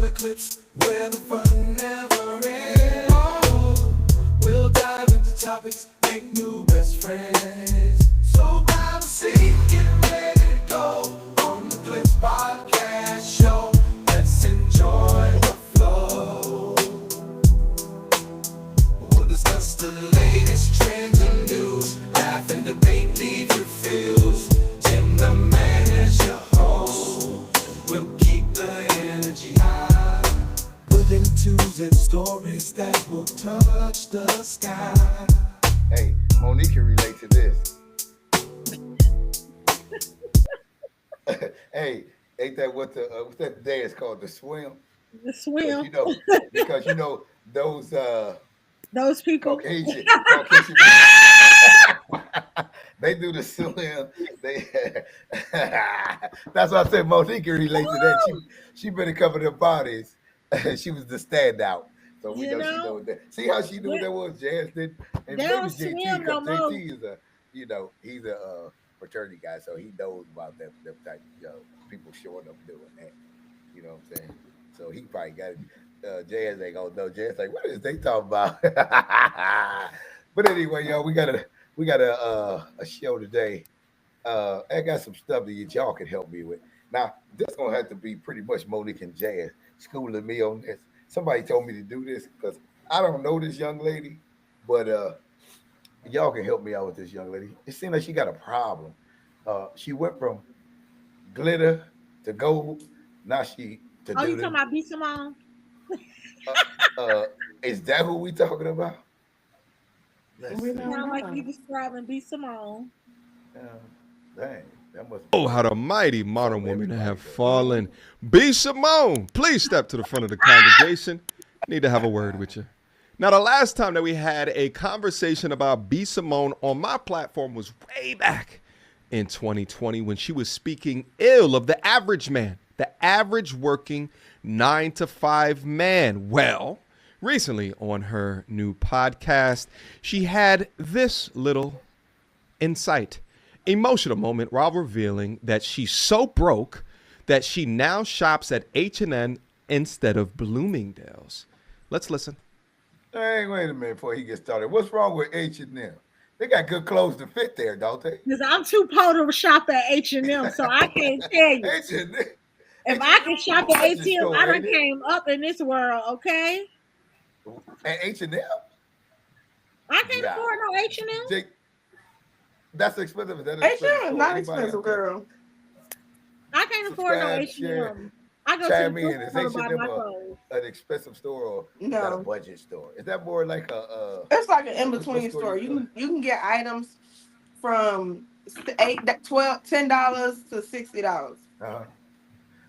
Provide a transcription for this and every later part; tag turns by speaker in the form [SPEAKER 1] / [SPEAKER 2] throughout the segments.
[SPEAKER 1] the clips where the fun never ends. Oh, we'll dive into topics, make new best friends. So grab a seat, get ready to go on the Clips Podcast Show. Let's enjoy the flow. We'll discuss the latest trends and news, laugh and debate, leave your feels. Tim the man is your host. We'll keep the energy high. Putting tunes and stories that will touch the sky.
[SPEAKER 2] Hey, Monique can relate to this. Hey, ain't that what the what's that day is called? The swim.
[SPEAKER 3] The swim.
[SPEAKER 2] Because
[SPEAKER 3] Those people.
[SPEAKER 2] Caucasian they do the swim. That's why I said Monique can relate to that. She been a couple of them bodies. She was the standout. So we know she knows that. See how she knew that was Jazz did. And
[SPEAKER 3] They
[SPEAKER 2] maybe
[SPEAKER 3] don't
[SPEAKER 2] JT,
[SPEAKER 3] swim no
[SPEAKER 2] because
[SPEAKER 3] more.
[SPEAKER 2] JT is he's a fraternity guy, so he knows about them type people showing up doing that. You know what I'm saying? So he probably got it. Jazz ain't gonna know. Jazz like, what is they talking about? But anyway, yo, we got a show today. I got some stuff that y'all can help me with. Now, this gonna have to be pretty much Monique and Jazz schooling me on this. Somebody told me to do this because I don't know this young lady, but y'all can help me out with this young lady. It seems like she got a problem. She went from glitter to gold. Now she to
[SPEAKER 3] Oh, you talking about B.SIMONE?
[SPEAKER 2] Is that who we talking about? Let's see.
[SPEAKER 3] Sound like you describing B.SIMONE.
[SPEAKER 2] Dang, that must.
[SPEAKER 4] Oh, how the mighty modern women have fallen. B.SIMONE, please step to the front of the congregation. Need to have a word with you. Now, the last time that we had a conversation about B.SIMONE on my platform was way back in 2020 when she was speaking ill of the average man, the average working 9-to-5 man. Well, recently on her new podcast, she had this little insight, emotional moment while revealing that she's so broke that she now shops at H&M instead of Bloomingdale's. Let's listen.
[SPEAKER 2] Hey, wait a minute before he gets started. What's wrong with H&M? They got good clothes to fit there, don't they?
[SPEAKER 3] Because I'm too poor to shop at H&M, so I can't tell you.
[SPEAKER 2] H&M.
[SPEAKER 3] If I can shop at
[SPEAKER 2] H&M
[SPEAKER 3] H&M,
[SPEAKER 2] store,
[SPEAKER 3] I done
[SPEAKER 2] ain't it?
[SPEAKER 3] came up in this world, okay?
[SPEAKER 2] At H&M?
[SPEAKER 3] I can't
[SPEAKER 2] Yeah.
[SPEAKER 3] afford no H&M.
[SPEAKER 2] Jake, that's expensive. Is that an
[SPEAKER 5] H&M
[SPEAKER 2] expensive
[SPEAKER 5] is
[SPEAKER 2] store?
[SPEAKER 5] not
[SPEAKER 2] Anybody
[SPEAKER 5] expensive,
[SPEAKER 2] out there?
[SPEAKER 5] girl.
[SPEAKER 3] I can't afford no
[SPEAKER 2] Subscribe, share,
[SPEAKER 3] H&M. I go
[SPEAKER 2] chime
[SPEAKER 3] to the
[SPEAKER 2] in. Is
[SPEAKER 3] store to buy
[SPEAKER 2] H&M
[SPEAKER 3] my clothes.
[SPEAKER 2] an expensive store or is that a
[SPEAKER 5] No,
[SPEAKER 2] budget store? Is that more like a
[SPEAKER 5] it's like an in
[SPEAKER 2] what
[SPEAKER 5] between
[SPEAKER 2] store
[SPEAKER 5] store.
[SPEAKER 2] you
[SPEAKER 5] You can get items from $8, $12, $10 to $60.
[SPEAKER 2] uh-huh.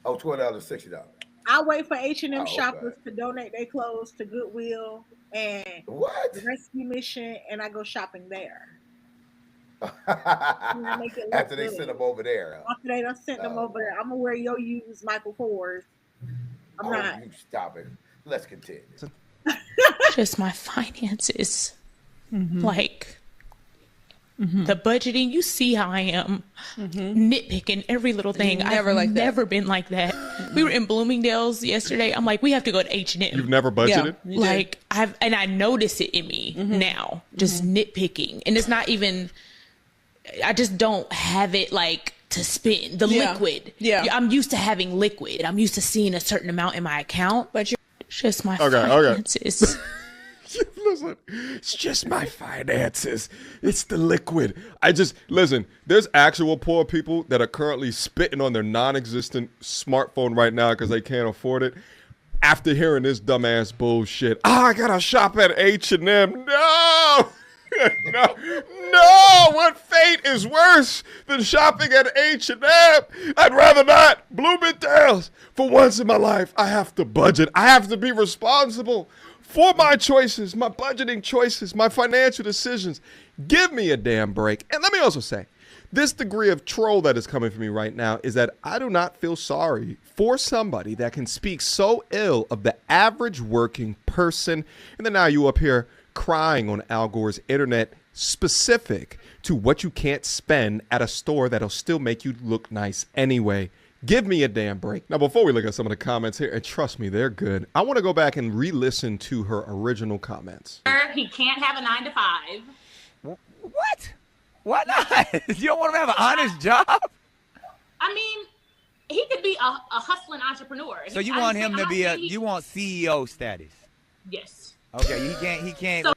[SPEAKER 2] Oh, $12, $60.
[SPEAKER 3] I wait for H&M
[SPEAKER 2] Oh, okay.
[SPEAKER 3] shoppers to donate their clothes to Goodwill and
[SPEAKER 2] What?
[SPEAKER 3] the Rescue Mission, and I go shopping there. I make it look
[SPEAKER 2] After they
[SPEAKER 3] good.
[SPEAKER 2] send them over there.
[SPEAKER 3] After they done sent them
[SPEAKER 2] Oh.
[SPEAKER 3] over there, I'm gonna wear your used Michael Kors. I'm not.
[SPEAKER 2] You stop it. Let's continue.
[SPEAKER 6] Just my finances. Like the budgeting, you see how I am nitpicking every little thing.
[SPEAKER 7] Never
[SPEAKER 6] I've
[SPEAKER 7] like that.
[SPEAKER 6] never been like that. We were in Bloomingdale's yesterday. I'm like, we have to go to H&M.
[SPEAKER 4] You've never budgeted?
[SPEAKER 7] You
[SPEAKER 6] Like I notice it in me now, just nitpicking. And it's not even, I just don't have it like to spend the
[SPEAKER 7] Yeah.
[SPEAKER 6] liquid.
[SPEAKER 7] Yeah.
[SPEAKER 6] I'm used to having liquid. I'm used to seeing a certain amount in my account.
[SPEAKER 7] But
[SPEAKER 6] It's just my
[SPEAKER 4] Okay.
[SPEAKER 6] finances.
[SPEAKER 4] Listen, it's just my finances. It's the liquid. Listen, there's actual poor people that are currently spitting on their non-existent smartphone right now because they can't afford it. After hearing this dumbass bullshit, I gotta shop at H&M. No! No! What fate is worse than shopping at H&M? I'd rather not. Bloomingdale's. For once in my life, I have to budget. I have to be responsible for my choices, my budgeting choices, my financial decisions. Give me a damn break. And let me also say, this degree of troll that is coming from me right now is that I do not feel sorry for somebody that can speak so ill of the average working person. And then now you up here crying on Al Gore's internet specific to what you can't spend at a store that'll still make you look nice anyway. Give me a damn break. Now, before we look at some of the comments here, and trust me, they're good, I want to go back and re-listen to her original comments.
[SPEAKER 7] He can't have a 9 to 5.
[SPEAKER 8] What? Why not? You don't want him to have an honest job?
[SPEAKER 7] I mean, he could be a hustling entrepreneur.
[SPEAKER 8] So you want him to be you want CEO status?
[SPEAKER 7] Yes.
[SPEAKER 8] Okay, he can't.
[SPEAKER 7] So,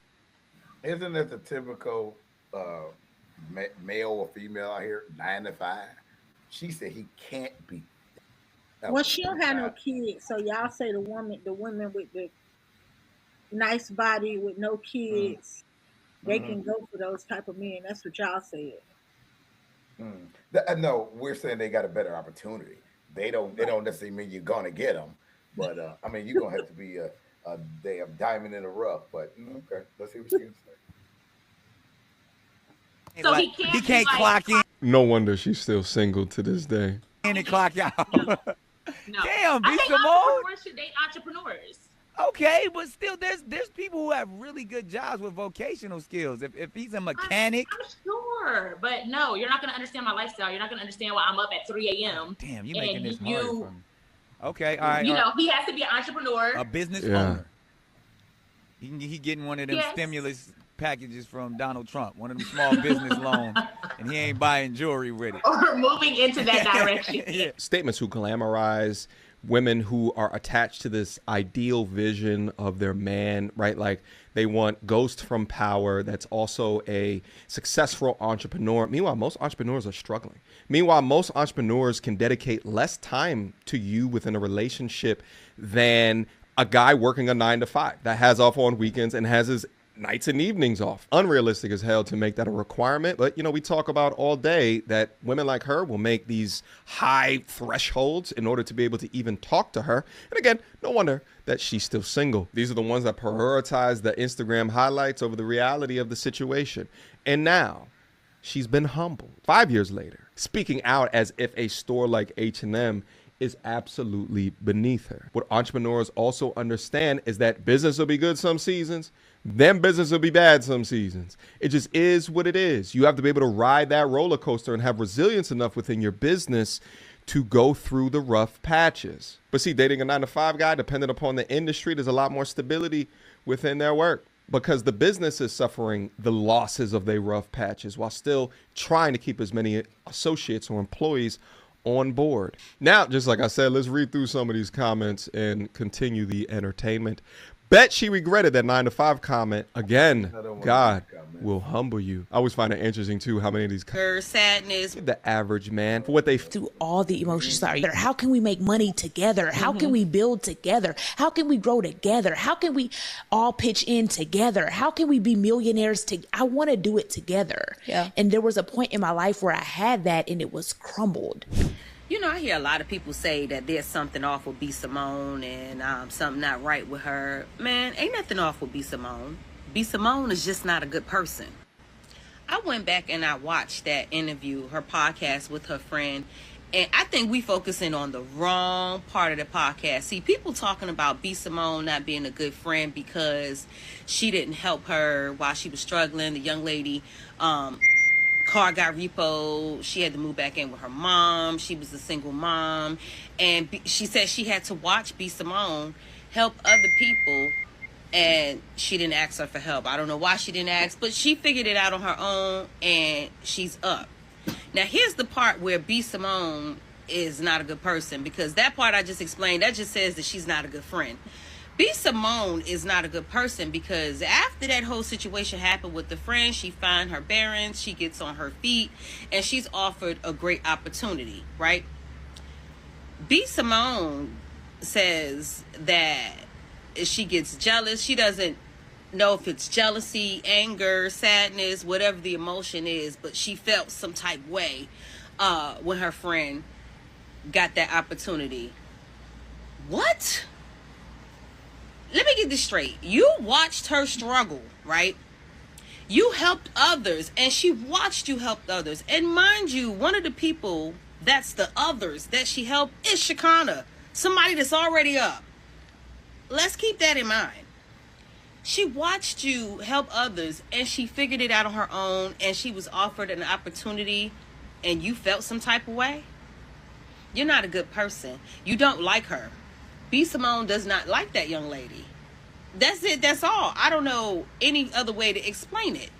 [SPEAKER 2] Isn't that the typical male or female out here, 9 to 5? She said he can't be.
[SPEAKER 3] Well, she don't have no kids, so y'all say the women with the nice body with no kids, they can go for those type of men. That's what y'all said.
[SPEAKER 2] No, we're saying they got a better opportunity. They don't necessarily mean you're gonna get them, but I mean you're gonna have to be a damn diamond in the rough. But okay, let's see what she can say.
[SPEAKER 7] so
[SPEAKER 8] he can't clock in
[SPEAKER 4] No wonder she's still single to this day.
[SPEAKER 8] and clock out.
[SPEAKER 7] No.
[SPEAKER 8] Damn,
[SPEAKER 7] I think
[SPEAKER 8] B.SIMONE.
[SPEAKER 7] entrepreneurs should date entrepreneurs.
[SPEAKER 8] Okay, but still, there's people who have really good jobs with vocational skills. If he's a mechanic,
[SPEAKER 7] I'm sure, but no, you're not going to understand my lifestyle. You're not going to understand why I'm up at 3 a.m.
[SPEAKER 8] Damn, you're making this
[SPEAKER 7] you-
[SPEAKER 8] hard for me. Okay, all right.
[SPEAKER 7] You
[SPEAKER 8] all right.
[SPEAKER 7] know, he has to be an entrepreneur.
[SPEAKER 8] A business
[SPEAKER 4] Yeah.
[SPEAKER 8] owner. He getting one of them
[SPEAKER 7] Yes.
[SPEAKER 8] stimulus packages from Donald Trump, one of them small business loans, and he ain't buying jewelry with it.
[SPEAKER 7] Or moving into that direction.
[SPEAKER 8] Yeah.
[SPEAKER 4] Statements who glamorize women who are attached to this ideal vision of their man, right? Like they want Ghost from Power that's also a successful entrepreneur. Meanwhile, most entrepreneurs are struggling. Meanwhile, most entrepreneurs can dedicate less time to you within a relationship than a guy working a 9 to 5 that has off on weekends and has his nights and evenings off. Unrealistic as hell to make that a requirement. But, we talk about all day that women like her will make these high thresholds in order to be able to even talk to her. And again, no wonder that she's still single. These are the ones that prioritize the Instagram highlights over the reality of the situation. And now she's been humbled 5 years later, speaking out as if a store like H&M is absolutely beneath her. What entrepreneurs also understand is that business will be good some seasons, then business will be bad some seasons. It just is what it is. You have to be able to ride that roller coaster and have resilience enough within your business to go through the rough patches. But see, dating a 9 to 5 guy, depending upon the industry, there's a lot more stability within their work because the business is suffering the losses of their rough patches while still trying to keep as many associates or employees on board. Now, just like I said, let's read through some of these comments and continue the entertainment. Bet she regretted that 9 to 5 comment. Again, God will humble you. I always find it interesting, too, how many of these
[SPEAKER 9] sadness.
[SPEAKER 4] The average man, for what they
[SPEAKER 6] through all the emotions are. How can we make money together? How can we build together? How can we grow together? How can we all pitch in together? How can we be millionaires I want to do it together.
[SPEAKER 9] Yeah.
[SPEAKER 6] And there was a point in my life where I had that and it was crumbled.
[SPEAKER 9] You know, I hear a lot of people say that there's something off with B.SIMONE and something not right with her. Man, ain't nothing off with B.SIMONE. B.SIMONE is just not a good person. I went back and I watched that interview, her podcast with her friend, and I think we focusing on the wrong part of the podcast. See, people talking about B.SIMONE not being a good friend because she didn't help her while she was struggling. The young lady, car got repoed. She had to move back in with her mom. She was a single mom. And she said she had to watch B.SIMONE help other people. And she didn't ask her for help. I don't know why she didn't ask, but she figured it out on her own and she's up. Now, here's the part where B.SIMONE is not a good person, because that part I just explained, that just says that she's not a good friend. B.SIMONE is not a good person because after that whole situation happened with the friend, she found her bearings, she gets on her feet, and she's offered a great opportunity, right? B.SIMONE says that she gets jealous. She doesn't know if it's jealousy, anger, sadness, whatever the emotion is, but she felt some type way when her friend got that opportunity. What? Let me get this straight. You watched her struggle, right? You helped others, and she watched you help others. And mind you, one of the people that's the others that she helped is Shekinah, somebody that's already up. Let's keep that in mind. She watched you help others, and she figured it out on her own, and she was offered an opportunity, and you felt some type of way? You're not a good person. You don't like her. B.SIMONE does not like that young lady. That's it. That's all. I don't know any other way to explain it.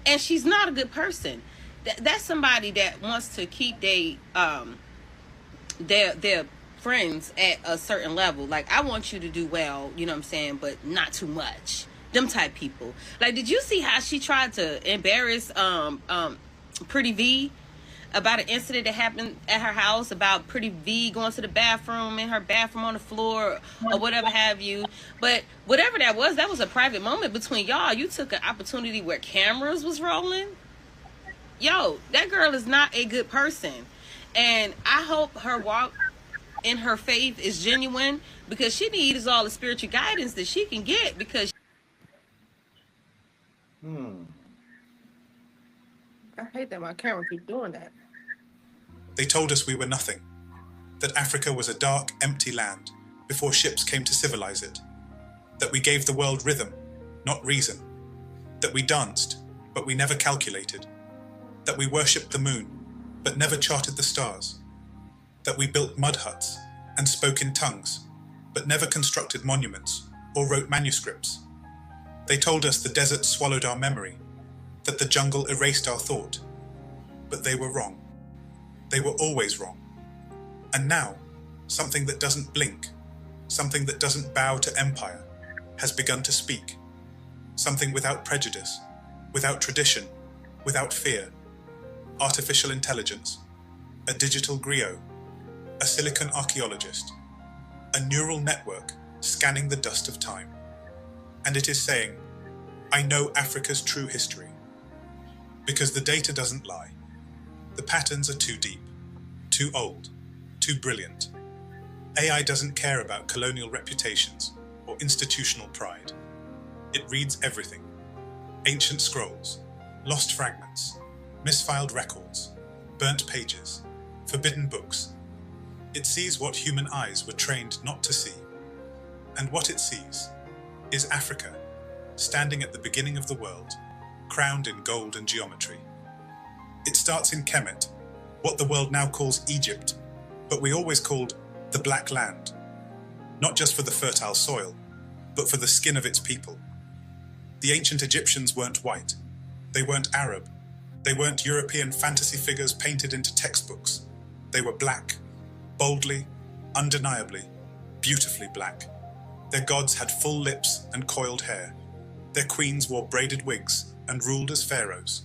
[SPEAKER 9] And she's not a good person. That's somebody that wants to keep their friends at a certain level. Like, I want you to do well, you know what I'm saying, but not too much. Them type people. Like, did you see how she tried to embarrass Pretty V about an incident that happened at her house about Pretty V going to the bathroom in her bathroom on the floor or whatever have you? But whatever that was a private moment between y'all. You took an opportunity where cameras was rolling. Yo, that girl is not a good person. And I hope her walk in her faith is genuine, because she needs all the spiritual guidance that she can get, because
[SPEAKER 5] I hate that my camera keep doing that.
[SPEAKER 10] They told us we were nothing, that Africa was a dark, empty land before ships came to civilize it, that we gave the world rhythm, not reason, that we danced, but we never calculated, that we worshipped the moon, but never charted the stars, that we built mud huts and spoke in tongues, but never constructed monuments or wrote manuscripts. They told us the desert swallowed our memory, that the jungle erased our thought, but they were wrong. They were always wrong. And now, something that doesn't blink, something that doesn't bow to empire, has begun to speak. Something without prejudice, without tradition, without fear. Artificial intelligence, a digital griot, a silicon archaeologist, a neural network scanning the dust of time. And it is saying, I know Africa's true history. Because the data doesn't lie. The patterns are too deep, too old, too brilliant. AI doesn't care about colonial reputations or institutional pride. It reads everything. Ancient scrolls, lost fragments, misfiled records, burnt pages, forbidden books. It sees what human eyes were trained not to see. And what it sees is Africa, standing at the beginning of the world, crowned in gold and geometry. It starts in Kemet, what the world now calls Egypt, but we always called the Black Land, not just for the fertile soil, but for the skin of its people. The ancient Egyptians weren't white. They weren't Arab. They weren't European fantasy figures painted into textbooks. They were black, boldly, undeniably, beautifully black. Their gods had full lips and coiled hair. Their queens wore braided wigs and ruled as pharaohs.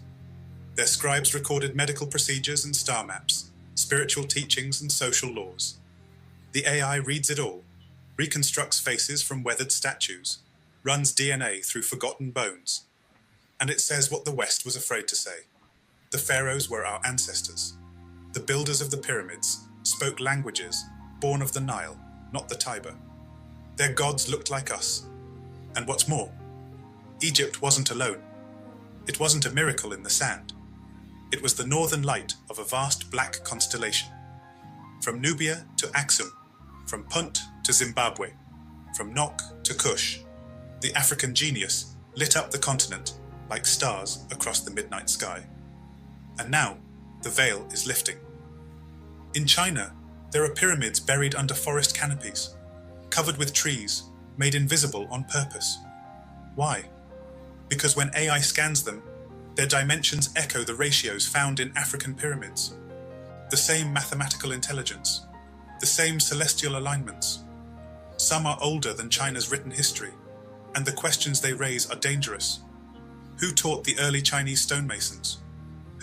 [SPEAKER 10] Their scribes recorded medical procedures and star maps, spiritual teachings and social laws. The AI reads it all, reconstructs faces from weathered statues, runs DNA through forgotten bones. And it says what the West was afraid to say. The pharaohs were our ancestors. The builders of the pyramids spoke languages born of the Nile, not the Tiber. Their gods looked like us. And what's more, Egypt wasn't alone. It wasn't a miracle in the sand. It was the northern light of a vast black constellation. From Nubia to Aksum, from Punt to Zimbabwe, from Nok to Kush, the African genius lit up the continent like stars across the midnight sky. And now, the veil is lifting. In China, there are pyramids buried under forest canopies, covered with trees, made invisible on purpose. Why? Because when AI scans them, their dimensions echo the ratios found in African pyramids. The same mathematical intelligence, the same celestial alignments. Some are older than China's written history, and the questions they raise are dangerous. Who taught the early Chinese stonemasons?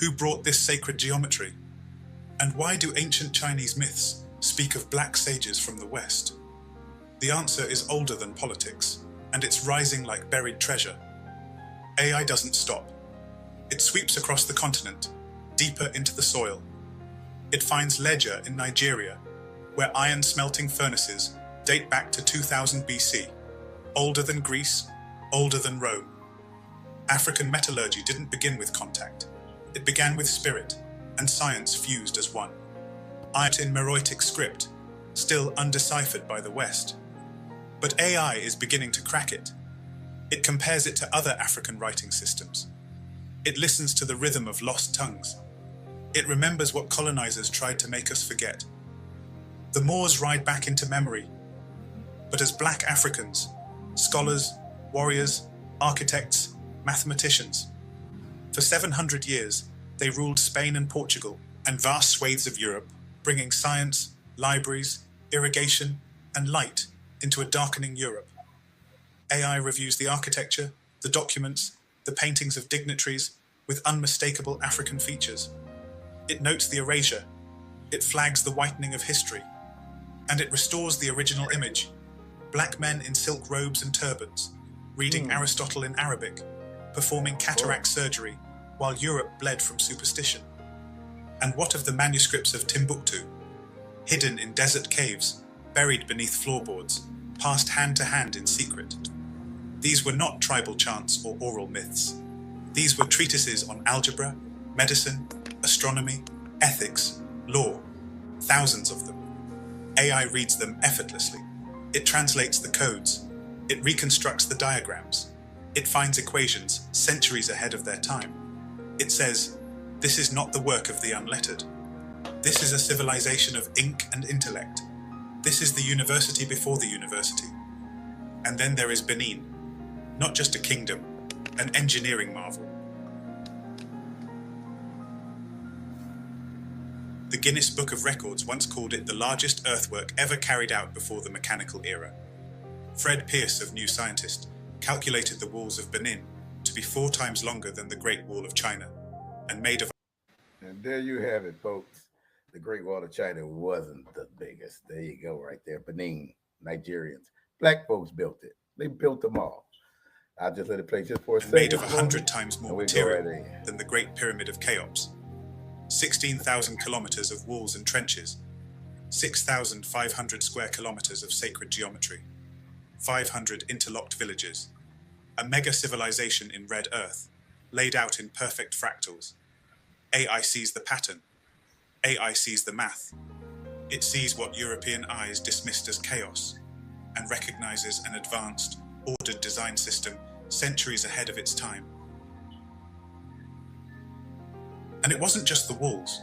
[SPEAKER 10] Who brought this sacred geometry? And why do ancient Chinese myths speak of black sages from the West? The answer is older than politics, and it's rising like buried treasure. AI doesn't stop. It sweeps across the continent, deeper into the soil. It finds ledger in Nigeria, where iron smelting furnaces date back to 2000 BC, older than Greece, older than Rome. African metallurgy didn't begin with contact. It began with spirit, and science fused as one. Iron in Meroitic script, still undeciphered by the West. But AI is beginning to crack it. It compares it to other African writing systems. It listens to the rhythm of lost tongues. It remembers what colonizers tried to make us forget. The Moors ride back into memory. But as black Africans, scholars, warriors, architects, mathematicians, for 700 years, they ruled Spain and Portugal and vast swathes of Europe, bringing science, libraries, irrigation, and light into a darkening Europe. AI reviews the architecture, the documents, the paintings of dignitaries with unmistakable African features. It notes the erasure, it flags the whitening of history, and it restores the original image. Black men in silk robes and turbans, reading Aristotle in Arabic, performing cataract surgery while Europe bled from superstition. And what of the manuscripts of Timbuktu, hidden in desert caves, buried beneath floorboards, passed hand to hand in secret? These were not tribal chants or oral myths. These were treatises on algebra, medicine, astronomy, ethics, law, thousands of them. AI reads them effortlessly. It translates the codes. It reconstructs the diagrams. It finds equations centuries ahead of their time. It says, this is not the work of the unlettered. This is a civilization of ink and intellect. This is the university before the university. And then there is Benin, not just a kingdom, an engineering marvel. The Guinness Book of Records once called it the largest earthwork ever carried out before the mechanical era. Fred Pierce of New Scientist calculated the walls of Benin to be 4 times longer than the Great Wall of China, and made of...
[SPEAKER 2] And there you have it, folks. The Great Wall of China wasn't the biggest. There you go, right there. Benin, Nigerians. Black folks built it. They built them all. I'll just let it play just for a second.
[SPEAKER 10] Made of 100 times more material than the Great Pyramid of Cheops. 16,000 kilometers of walls and trenches. 6,500 square kilometers of sacred geometry. 500 interlocked villages. A mega civilization in red earth, laid out in perfect fractals. AI sees the pattern. AI sees the math. It sees what European eyes dismissed as chaos, and recognizes an advanced, ordered design system centuries ahead of its time. And it wasn't just the walls.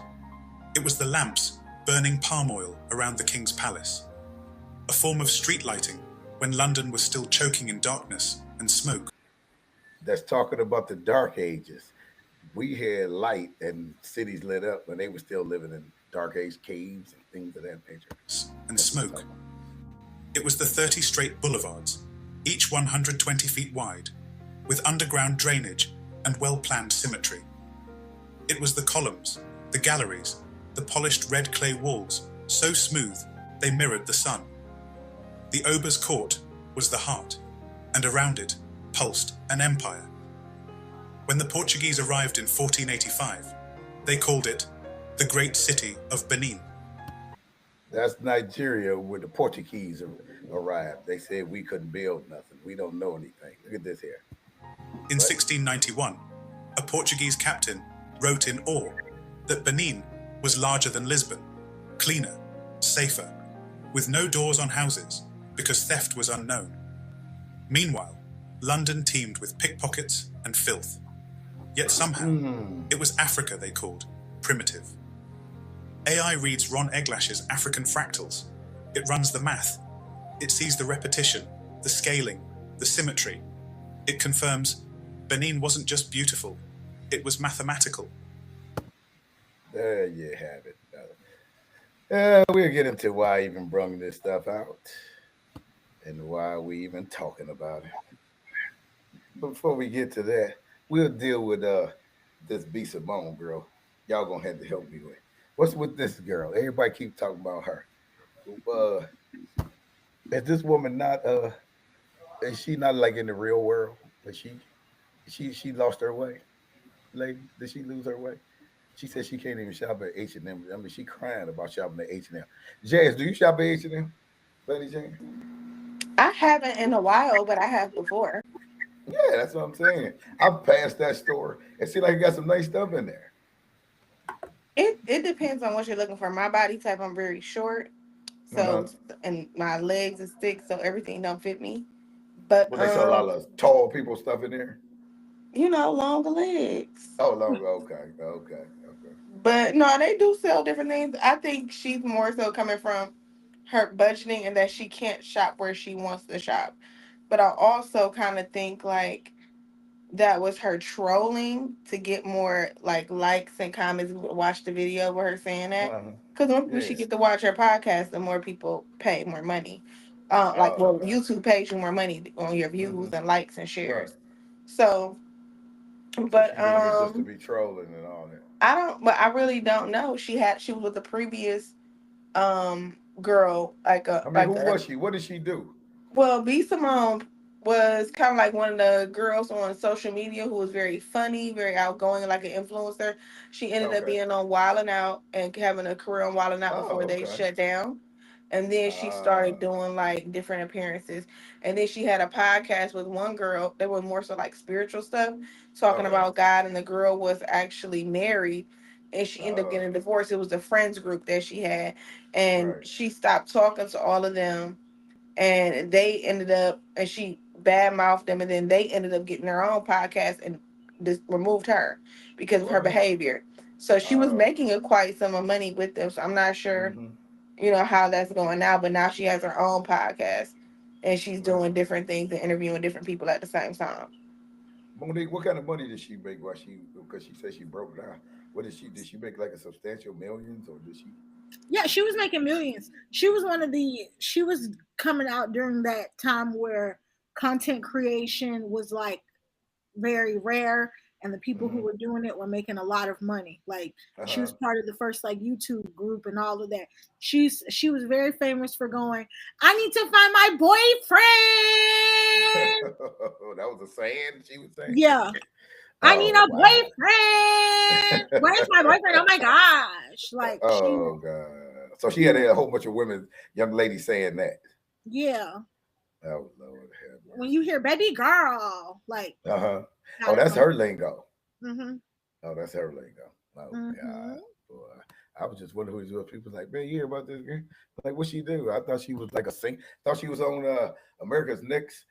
[SPEAKER 10] It was the lamps burning palm oil around the king's palace. A form of street lighting when London was still choking in darkness and smoke.
[SPEAKER 2] That's talking about the dark ages. We had light and cities lit up when they were still living in dark age caves and things of that nature.
[SPEAKER 10] And smoke. It was the 30 straight boulevards, each 120 feet wide, with underground drainage and well-planned symmetry. It was the columns, the galleries, the polished red clay walls, so smooth they mirrored the sun. The Ober's court was the heart, and around it pulsed an empire. When the Portuguese arrived in 1485, they called it the Great City of Benin.
[SPEAKER 2] That's Nigeria where the Portuguese arrived. They said we couldn't build nothing. We don't know anything. Look at this here.
[SPEAKER 10] In 1691, a Portuguese captain wrote in awe that Benin was larger than Lisbon, cleaner, safer, with no doors on houses because theft was unknown. Meanwhile, London teemed with pickpockets and filth. Yet somehow, it was Africa they called primitive. AI reads Ron Eglash's African fractals. It runs the math. It sees the repetition, the scaling, the symmetry. It confirms Benin wasn't just beautiful, it was mathematical.
[SPEAKER 2] There you have it, brother. We'll get into why I even brung this stuff out and why we even talking about it. Before we get to that, we'll deal with this B.SIMONE girl. Y'all gonna have to help me with. What's with this girl? Everybody keep talking about her. Is this woman not is she not like in the real world? But she lost her way? Lady, did she lose her way? She said she can't even shop at H&M. I mean, she crying about shopping at H&M. Jazz, do you shop at H&M? Lady Jane?
[SPEAKER 5] I haven't in a while, but I have before.
[SPEAKER 2] Yeah, that's what I'm saying. I've passed that store and see like you got some nice stuff in there.
[SPEAKER 5] It depends on what you're looking for. My body type, I'm very short, so and my legs is thick, so everything don't fit me. But
[SPEAKER 2] they sell a lot of tall people stuff in there.
[SPEAKER 5] You know, longer legs.
[SPEAKER 2] Oh, longer. Okay.
[SPEAKER 5] But no, they do sell different things. I think she's more so coming from her budgeting and that she can't shop where she wants to shop. But I also kind of think like that was her trolling to get more like likes and comments. Watch the video with her saying that because the more people she
[SPEAKER 2] Yeah.
[SPEAKER 5] get to watch her podcast, the more people pay more money. Like
[SPEAKER 2] Oh,
[SPEAKER 5] well,
[SPEAKER 2] okay.
[SPEAKER 5] YouTube pays you more money on your views
[SPEAKER 2] Mm-hmm.
[SPEAKER 5] and likes and
[SPEAKER 2] Right.
[SPEAKER 5] shares. So,
[SPEAKER 2] So
[SPEAKER 5] but
[SPEAKER 2] she doing it just to be trolling and all that.
[SPEAKER 5] I don't. But I really don't know. She was with the previous girl
[SPEAKER 2] I mean, who was she? What did she do?
[SPEAKER 5] well, B. Simone was kind of like one of the girls on social media who was very funny, very outgoing, like an influencer. She ended up
[SPEAKER 2] Okay.
[SPEAKER 5] being on Wild 'N Out and having a career on Wild 'N Out before
[SPEAKER 2] Oh,
[SPEAKER 5] they
[SPEAKER 2] okay.
[SPEAKER 5] shut down. And then she started doing like different appearances. And then she had a podcast with one girl that was more so like spiritual stuff, talking
[SPEAKER 2] Okay.
[SPEAKER 5] about God. And the girl was actually married and she ended up
[SPEAKER 2] Oh,
[SPEAKER 5] getting divorced. It was the friends group that she had. And
[SPEAKER 2] right.
[SPEAKER 5] she stopped talking to all of them and they ended up and she badmouthed them and then they ended up getting their own podcast and just removed her because of her
[SPEAKER 2] What?
[SPEAKER 5] behavior. So she was
[SPEAKER 2] Oh.
[SPEAKER 5] making a quite some of money with them. So I'm not sure,
[SPEAKER 2] Mm-hmm.
[SPEAKER 5] how that's going now, but now she has her own podcast and she's
[SPEAKER 2] Right.
[SPEAKER 5] doing different things and interviewing different people at the same time.
[SPEAKER 2] Monique, what kind of money did she make while she? Because she said she broke down. What did she? Did she make like a substantial millions, or did she?
[SPEAKER 3] Yeah, she was making millions. She was coming out during that time where content creation was like very rare and the people who
[SPEAKER 2] Mm-hmm.
[SPEAKER 3] were doing it were making a lot of money. Like
[SPEAKER 2] Uh
[SPEAKER 3] she
[SPEAKER 2] huh.
[SPEAKER 3] was part of the first like YouTube group and all of that. She was very famous for going, I need to find my boyfriend.
[SPEAKER 2] That was a saying she was saying.
[SPEAKER 3] Yeah. I need
[SPEAKER 2] Oh
[SPEAKER 3] a
[SPEAKER 2] wow.
[SPEAKER 3] boyfriend. Where's my boyfriend? Oh my gosh. Like she
[SPEAKER 2] Oh god. So she had a whole bunch of women, young ladies saying that.
[SPEAKER 3] yeah.
[SPEAKER 2] Oh Lord have
[SPEAKER 3] When you
[SPEAKER 2] mercy.
[SPEAKER 3] hear baby girl, like
[SPEAKER 2] Uh huh. Oh,
[SPEAKER 3] gotta
[SPEAKER 2] that's
[SPEAKER 3] come.
[SPEAKER 2] her lingo.
[SPEAKER 3] Mm-hmm.
[SPEAKER 2] Oh, that's her lingo. Oh
[SPEAKER 3] Mm-hmm.
[SPEAKER 2] God. Boy. I was just wondering who was. People like, man, you hear about this girl? Like, what she do? I thought she was like a sing. Thought she was on America's Next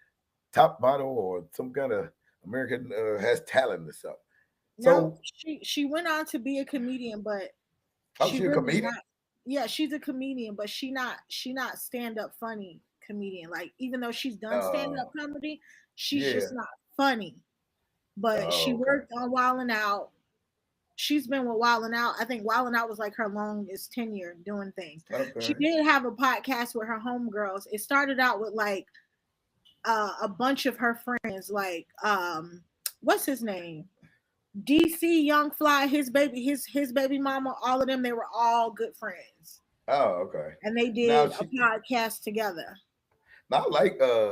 [SPEAKER 2] Top Model or some kind of American has talent or something.
[SPEAKER 3] No,
[SPEAKER 2] So,
[SPEAKER 3] she went on to be a comedian, but
[SPEAKER 2] oh,
[SPEAKER 3] she
[SPEAKER 2] she a
[SPEAKER 3] really
[SPEAKER 2] comedian?
[SPEAKER 3] not. Yeah, she's a comedian, but she not stand up funny comedian. Like even though she's done stand up
[SPEAKER 2] Uh,
[SPEAKER 3] comedy, she's
[SPEAKER 2] yeah.
[SPEAKER 3] just not funny. But she
[SPEAKER 2] Oh, okay.
[SPEAKER 3] worked on Wild 'N Out. She's been with Wild 'N Out. I think Wild 'N Out was like her longest tenure doing things. She
[SPEAKER 2] Okay.
[SPEAKER 3] did have a podcast with her homegirls. It started out with like a bunch of her friends, like what's his name? DC Young Fly, his baby mama, all of them, they were all good friends.
[SPEAKER 2] Oh, okay.
[SPEAKER 3] And they
[SPEAKER 2] Now
[SPEAKER 3] did a
[SPEAKER 2] she.
[SPEAKER 3] podcast together.
[SPEAKER 2] Now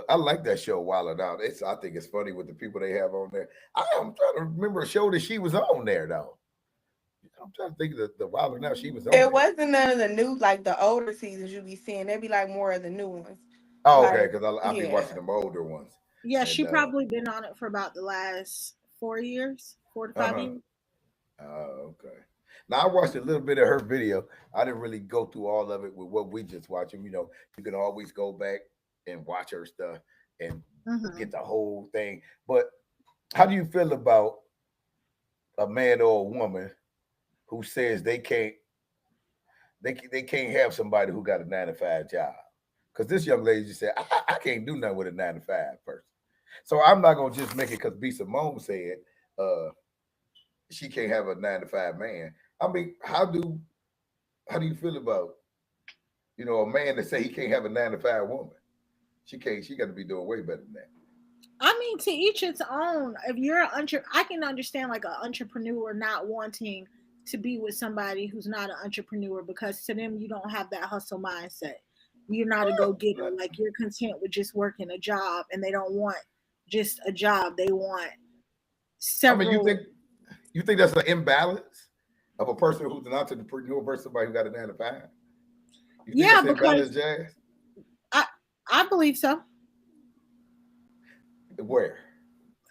[SPEAKER 2] I like that show Wild 'N Out. I think it's funny with the people they have on there. I'm trying to remember a show that she was on there though. I'm trying to think of the Wild 'N Out she was on
[SPEAKER 5] It
[SPEAKER 2] there.
[SPEAKER 5] wasn't none of the new, like the older seasons you be seeing. They'd be like more of the new ones.
[SPEAKER 2] Oh, okay,
[SPEAKER 5] Like,
[SPEAKER 2] because I'll be watching
[SPEAKER 5] yeah.
[SPEAKER 2] them older ones.
[SPEAKER 3] Yeah,
[SPEAKER 2] And
[SPEAKER 3] she probably been on it for about the last 4 years, 4 to 5 years.
[SPEAKER 2] okay. Now I watched a little bit of her video. I didn't really go through all of it with what we just watched. You can always go back and watch her stuff and
[SPEAKER 3] Hmm.
[SPEAKER 2] get the whole thing. But how do you feel about a man or a woman who says they can't have somebody who got a 9 to 5 job? Because this young lady just said, I can't do nothing with a 9 to 5 person. So I'm not gonna just make it because B. Simone said uh, she can't have a 9 to 5 man. I mean, how do you feel about a man that say he can't have a 9 to 5 woman? She can't. She got to be doing way better than that.
[SPEAKER 3] I mean, to each its own. If you're I can understand like an entrepreneur not wanting to be with somebody who's not an entrepreneur because to them you don't have that hustle mindset. You're not a go getter. Like you're content with just working a job, and they don't want just a job. They want
[SPEAKER 2] I mean, you think
[SPEAKER 3] several.
[SPEAKER 2] you think that's an imbalance of a person who's an entrepreneur versus somebody who got a 9 to 5? You think
[SPEAKER 3] Yeah,
[SPEAKER 2] that's imbalance,
[SPEAKER 3] because
[SPEAKER 2] Jazz?
[SPEAKER 3] I I believe so.
[SPEAKER 2] Where?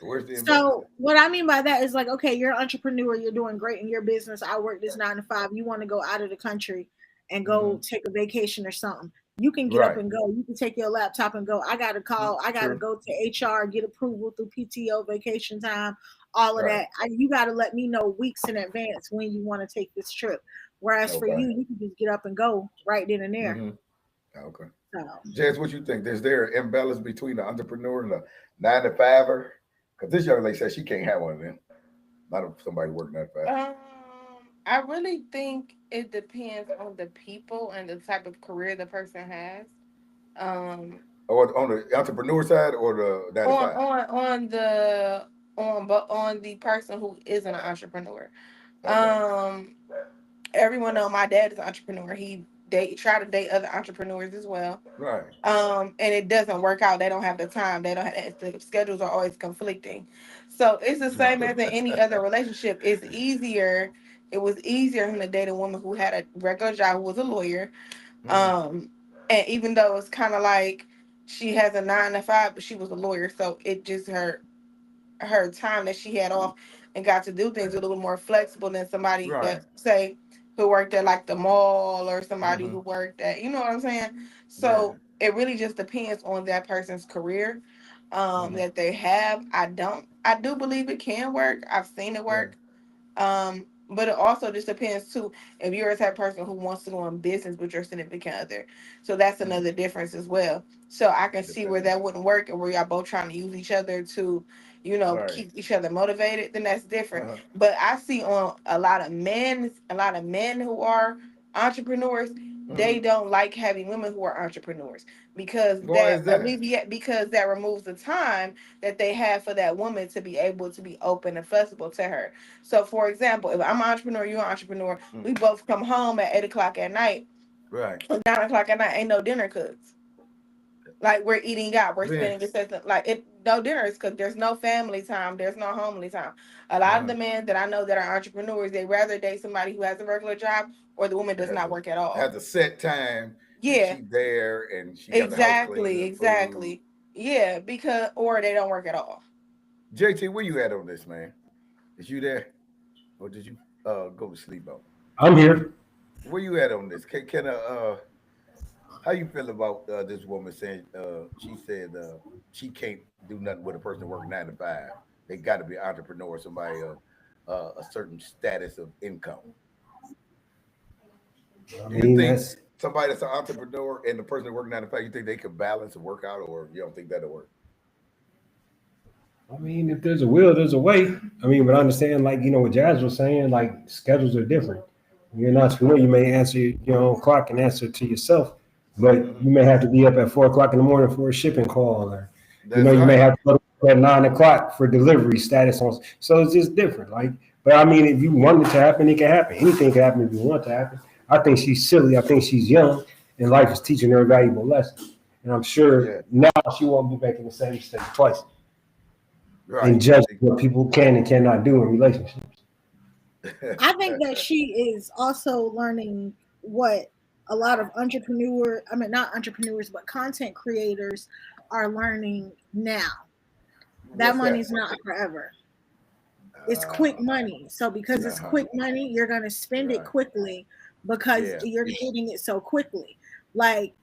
[SPEAKER 2] Where's the imbalance?
[SPEAKER 3] So what I mean by that is like, okay, you're an entrepreneur, you're doing great in your business. I work this 9 to 5. You want to go out of the country and
[SPEAKER 2] Mm-hmm.
[SPEAKER 3] go take a vacation or something. You can get up
[SPEAKER 2] Right.
[SPEAKER 3] and go. You can take your laptop and go. I got to call. I got to
[SPEAKER 2] True.
[SPEAKER 3] go to HR, get approval through PTO, vacation time, all of
[SPEAKER 2] Right.
[SPEAKER 3] that. You got to let me know weeks in advance when you want to take this trip. Whereas for
[SPEAKER 2] Okay.
[SPEAKER 3] you, you can just get up and go right then and there.
[SPEAKER 2] Mm-hmm. Okay.
[SPEAKER 3] So
[SPEAKER 2] Jess, what you think? Is there an imbalance between the entrepreneur and the 9 to 5er? Because this young lady says she can't have one of them. Not if somebody working 9 to 5.
[SPEAKER 5] I really think it depends on the people and the type of career the person has. Um,
[SPEAKER 2] Or on the entrepreneur side or the 9 to 5?
[SPEAKER 5] on the person who isn't an entrepreneur.
[SPEAKER 2] Okay.
[SPEAKER 5] Um, Everyone know my dad is an entrepreneur. He try to date other entrepreneurs as well.
[SPEAKER 2] Right.
[SPEAKER 5] And it doesn't work out. They don't have the time. They don't have, the schedules are always conflicting. So it's the same as in any other relationship. It's easier. It was easier for him to date a woman who had a regular job, who was a lawyer. Um, and even though it's kind of like she has a 9 to 5, but she was a lawyer, so it just her time that she had off and got to do things a little more flexible than somebody
[SPEAKER 2] Right.
[SPEAKER 5] that say who worked at like the mall or somebody
[SPEAKER 2] Mm-hmm.
[SPEAKER 5] who worked at, you know what I'm saying?
[SPEAKER 2] Yeah.
[SPEAKER 5] So it really just depends on that person's career
[SPEAKER 2] Mm-hmm.
[SPEAKER 5] that they have. I do believe it can work. I've seen it
[SPEAKER 2] Yeah.
[SPEAKER 5] work. But it also just depends too if you're a type of person who wants to go in business with your significant other. So that's
[SPEAKER 2] Mm-hmm.
[SPEAKER 5] another difference as well. So I can see where
[SPEAKER 2] Depending.
[SPEAKER 5] that wouldn't work and where y'all both trying to use each other to,
[SPEAKER 2] Right.
[SPEAKER 5] keep each other motivated, then that's different.
[SPEAKER 2] Uh-huh.
[SPEAKER 5] But I see on a lot of men who are entrepreneurs,
[SPEAKER 2] Mm-hmm.
[SPEAKER 5] they don't like having women who are entrepreneurs
[SPEAKER 2] Why is that?
[SPEAKER 5] because that removes the time that they have for that woman to be able to be open and flexible to her. So, for example, if I'm an entrepreneur, you're an entrepreneur,
[SPEAKER 2] Mm.
[SPEAKER 5] we both come home at 8 o'clock at night.
[SPEAKER 2] Right.
[SPEAKER 5] 9 o'clock at night, ain't no dinner cooked. Like we're eating out, we're
[SPEAKER 2] Then.
[SPEAKER 5] spending this like it. No dinners cooked. There's no family time. There's no homely time. A lot of
[SPEAKER 2] Uh-huh.
[SPEAKER 5] the men that I know that are entrepreneurs, they rather date somebody who has a regular job or the woman does
[SPEAKER 2] Has
[SPEAKER 5] not
[SPEAKER 2] a
[SPEAKER 5] work at all.
[SPEAKER 2] has a set time that
[SPEAKER 5] Yeah,
[SPEAKER 2] she there and she got the house clean
[SPEAKER 5] exactly,
[SPEAKER 2] and food.
[SPEAKER 5] exactly. Yeah, because or they don't work at all.
[SPEAKER 2] JT, where you at on this, man? Is you there? Or did you go to sleep on?
[SPEAKER 11] I'm here.
[SPEAKER 2] Where you at on this? Can how you feel about this woman saying she said she can't do nothing with a person working 9 to 5. They got to be an entrepreneur, somebody a certain status of income.
[SPEAKER 11] I
[SPEAKER 2] Do you
[SPEAKER 11] mean,
[SPEAKER 2] think
[SPEAKER 11] that's.
[SPEAKER 2] somebody that's an entrepreneur and the person that working 9 to 5, you think they could balance and work out, or you don't think that'll work?
[SPEAKER 11] I mean, if there's a will, there's a way. I mean, but I understand, like what Jazz was saying. Like schedules are different. When you're an entrepreneur, you may answer your own clock and answer to yourself, but
[SPEAKER 2] Hmm.
[SPEAKER 11] you may have to be up at 4 o'clock in the morning for a shipping call, or
[SPEAKER 2] That's
[SPEAKER 11] you may
[SPEAKER 2] right.
[SPEAKER 11] have to go to bed at 9 o'clock for delivery status on. So it's just different. Like, but I mean, if you want it to happen, it can happen. Anything can happen if you want it to happen. I think she's silly. I think she's young, and life is teaching her a valuable lesson. And I'm sure
[SPEAKER 2] Yeah.
[SPEAKER 11] now she won't be making the same mistake twice
[SPEAKER 2] Right.
[SPEAKER 11] and judge what people can and cannot do in relationships.
[SPEAKER 3] I think that she is also learning what a lot of I mean, not entrepreneurs, but content creators are learning now. That
[SPEAKER 2] What's that?
[SPEAKER 3] money's not forever. It's quick money. So because it's
[SPEAKER 2] Uh-huh.
[SPEAKER 3] quick money, you're going to spend it
[SPEAKER 2] Right.
[SPEAKER 3] quickly because
[SPEAKER 2] Yeah.
[SPEAKER 3] you're getting it so quickly. Like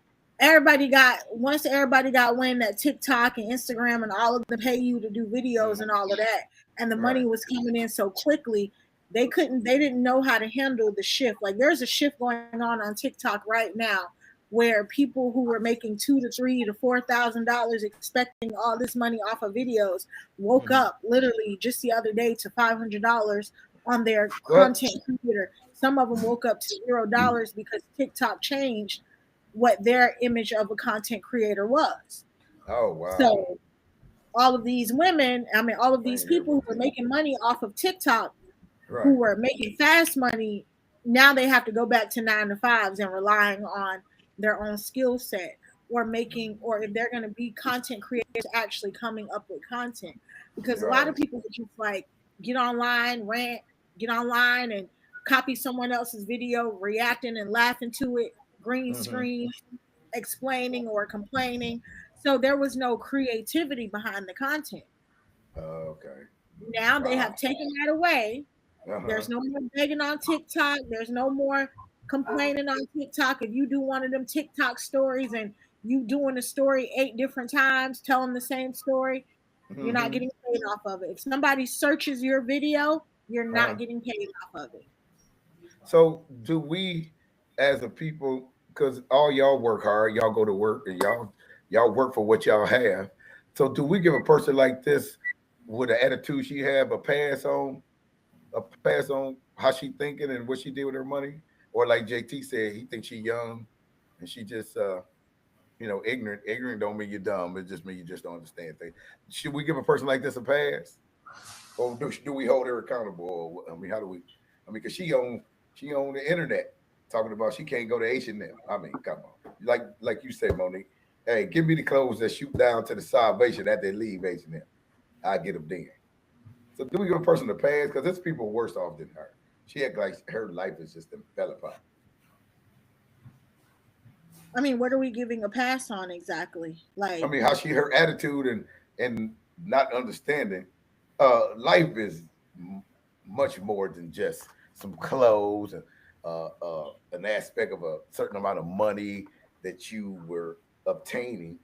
[SPEAKER 3] once everybody got wind that TikTok and Instagram and all of them pay you to do videos
[SPEAKER 2] Hmm.
[SPEAKER 3] and all of that, and the
[SPEAKER 2] Right.
[SPEAKER 3] money was coming in so quickly, they didn't know how to handle the shift. Like there's a shift going on TikTok right now where people who were making $2,000 to $3,000 to $4,000 expecting all this money off of videos woke
[SPEAKER 2] Hmm.
[SPEAKER 3] up literally just the other day to $500 on their
[SPEAKER 2] What?
[SPEAKER 3] content creator. Some of them woke up to $0 because TikTok changed what their image of a content creator was.
[SPEAKER 2] Oh wow.
[SPEAKER 3] So all of these women, I mean, all of
[SPEAKER 2] I
[SPEAKER 3] these
[SPEAKER 2] ain't hear
[SPEAKER 3] people who
[SPEAKER 2] about
[SPEAKER 3] were
[SPEAKER 2] that.
[SPEAKER 3] making money off of TikTok, who
[SPEAKER 2] Right.
[SPEAKER 3] were making fast money, now they have to go back to 9 to 5s and relying on their own skill set or if they're going to be content creators, actually coming up with content. Because a lot
[SPEAKER 2] Right.
[SPEAKER 3] of people would just like get online, rant, get online and copy someone else's video, reacting and laughing to it, green
[SPEAKER 2] Hmm.
[SPEAKER 3] screen, explaining or complaining. So there was no creativity behind the content.
[SPEAKER 2] Okay.
[SPEAKER 3] Now they
[SPEAKER 2] Wow.
[SPEAKER 3] have taken that away.
[SPEAKER 2] Uh-huh.
[SPEAKER 3] There's no more begging on TikTok. There's no more complaining on TikTok. If you do one of them TikTok stories and you doing a story 8 different times, telling the same story, you're not
[SPEAKER 2] Hmm.
[SPEAKER 3] getting paid off of it. If somebody searches your video, you're not
[SPEAKER 2] Uh-huh.
[SPEAKER 3] getting paid off of it.
[SPEAKER 2] So do we as a people because all y'all work hard, y'all go to work, and y'all work for what y'all have. So do we give a person like this with the attitude she have a pass on how she thinking and what she did with her money? Or like JT said, he thinks she young and she just ignorant. Ignorant don't mean you're dumb. It just means you just don't understand things. Should we give a person like this a pass? Or do we hold her accountable? Or, I mean, how do we? I mean, because she on the internet talking about she can't go to H&M. I mean, come on, like you said, Monique. Hey, give me the clothes that shoot down to the salvation that they leave H&M. I get them then. So do we give a person a pass? Because there's people worse off than her. She act like her life is just enveloped.
[SPEAKER 3] I mean, what are we giving a pass on exactly?
[SPEAKER 2] I
[SPEAKER 3] Like,
[SPEAKER 2] mean, how she her attitude and not understanding. Life is much more than just some clothes and an aspect of a certain amount of money that you were obtaining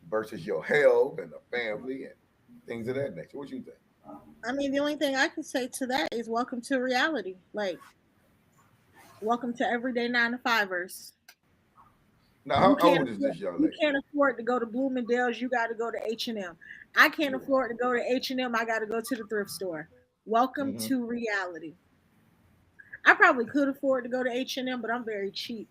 [SPEAKER 2] versus your health and a family and things of that nature. What you think?
[SPEAKER 3] I mean, the only thing I can say to that is welcome to reality. Like, welcome to everyday 9 to 5ers.
[SPEAKER 2] Now,
[SPEAKER 3] You
[SPEAKER 2] how
[SPEAKER 3] can't
[SPEAKER 2] old is
[SPEAKER 3] afford,
[SPEAKER 2] this young
[SPEAKER 3] you
[SPEAKER 2] lady?
[SPEAKER 3] can't afford to go to Bloomingdale's. You got to go to H&M. I can't
[SPEAKER 2] Yeah.
[SPEAKER 3] afford to go to H&M. I got to go to the thrift store. Welcome
[SPEAKER 2] Hmm.
[SPEAKER 3] to reality. I probably could afford to go to H&M, but I'm very cheap.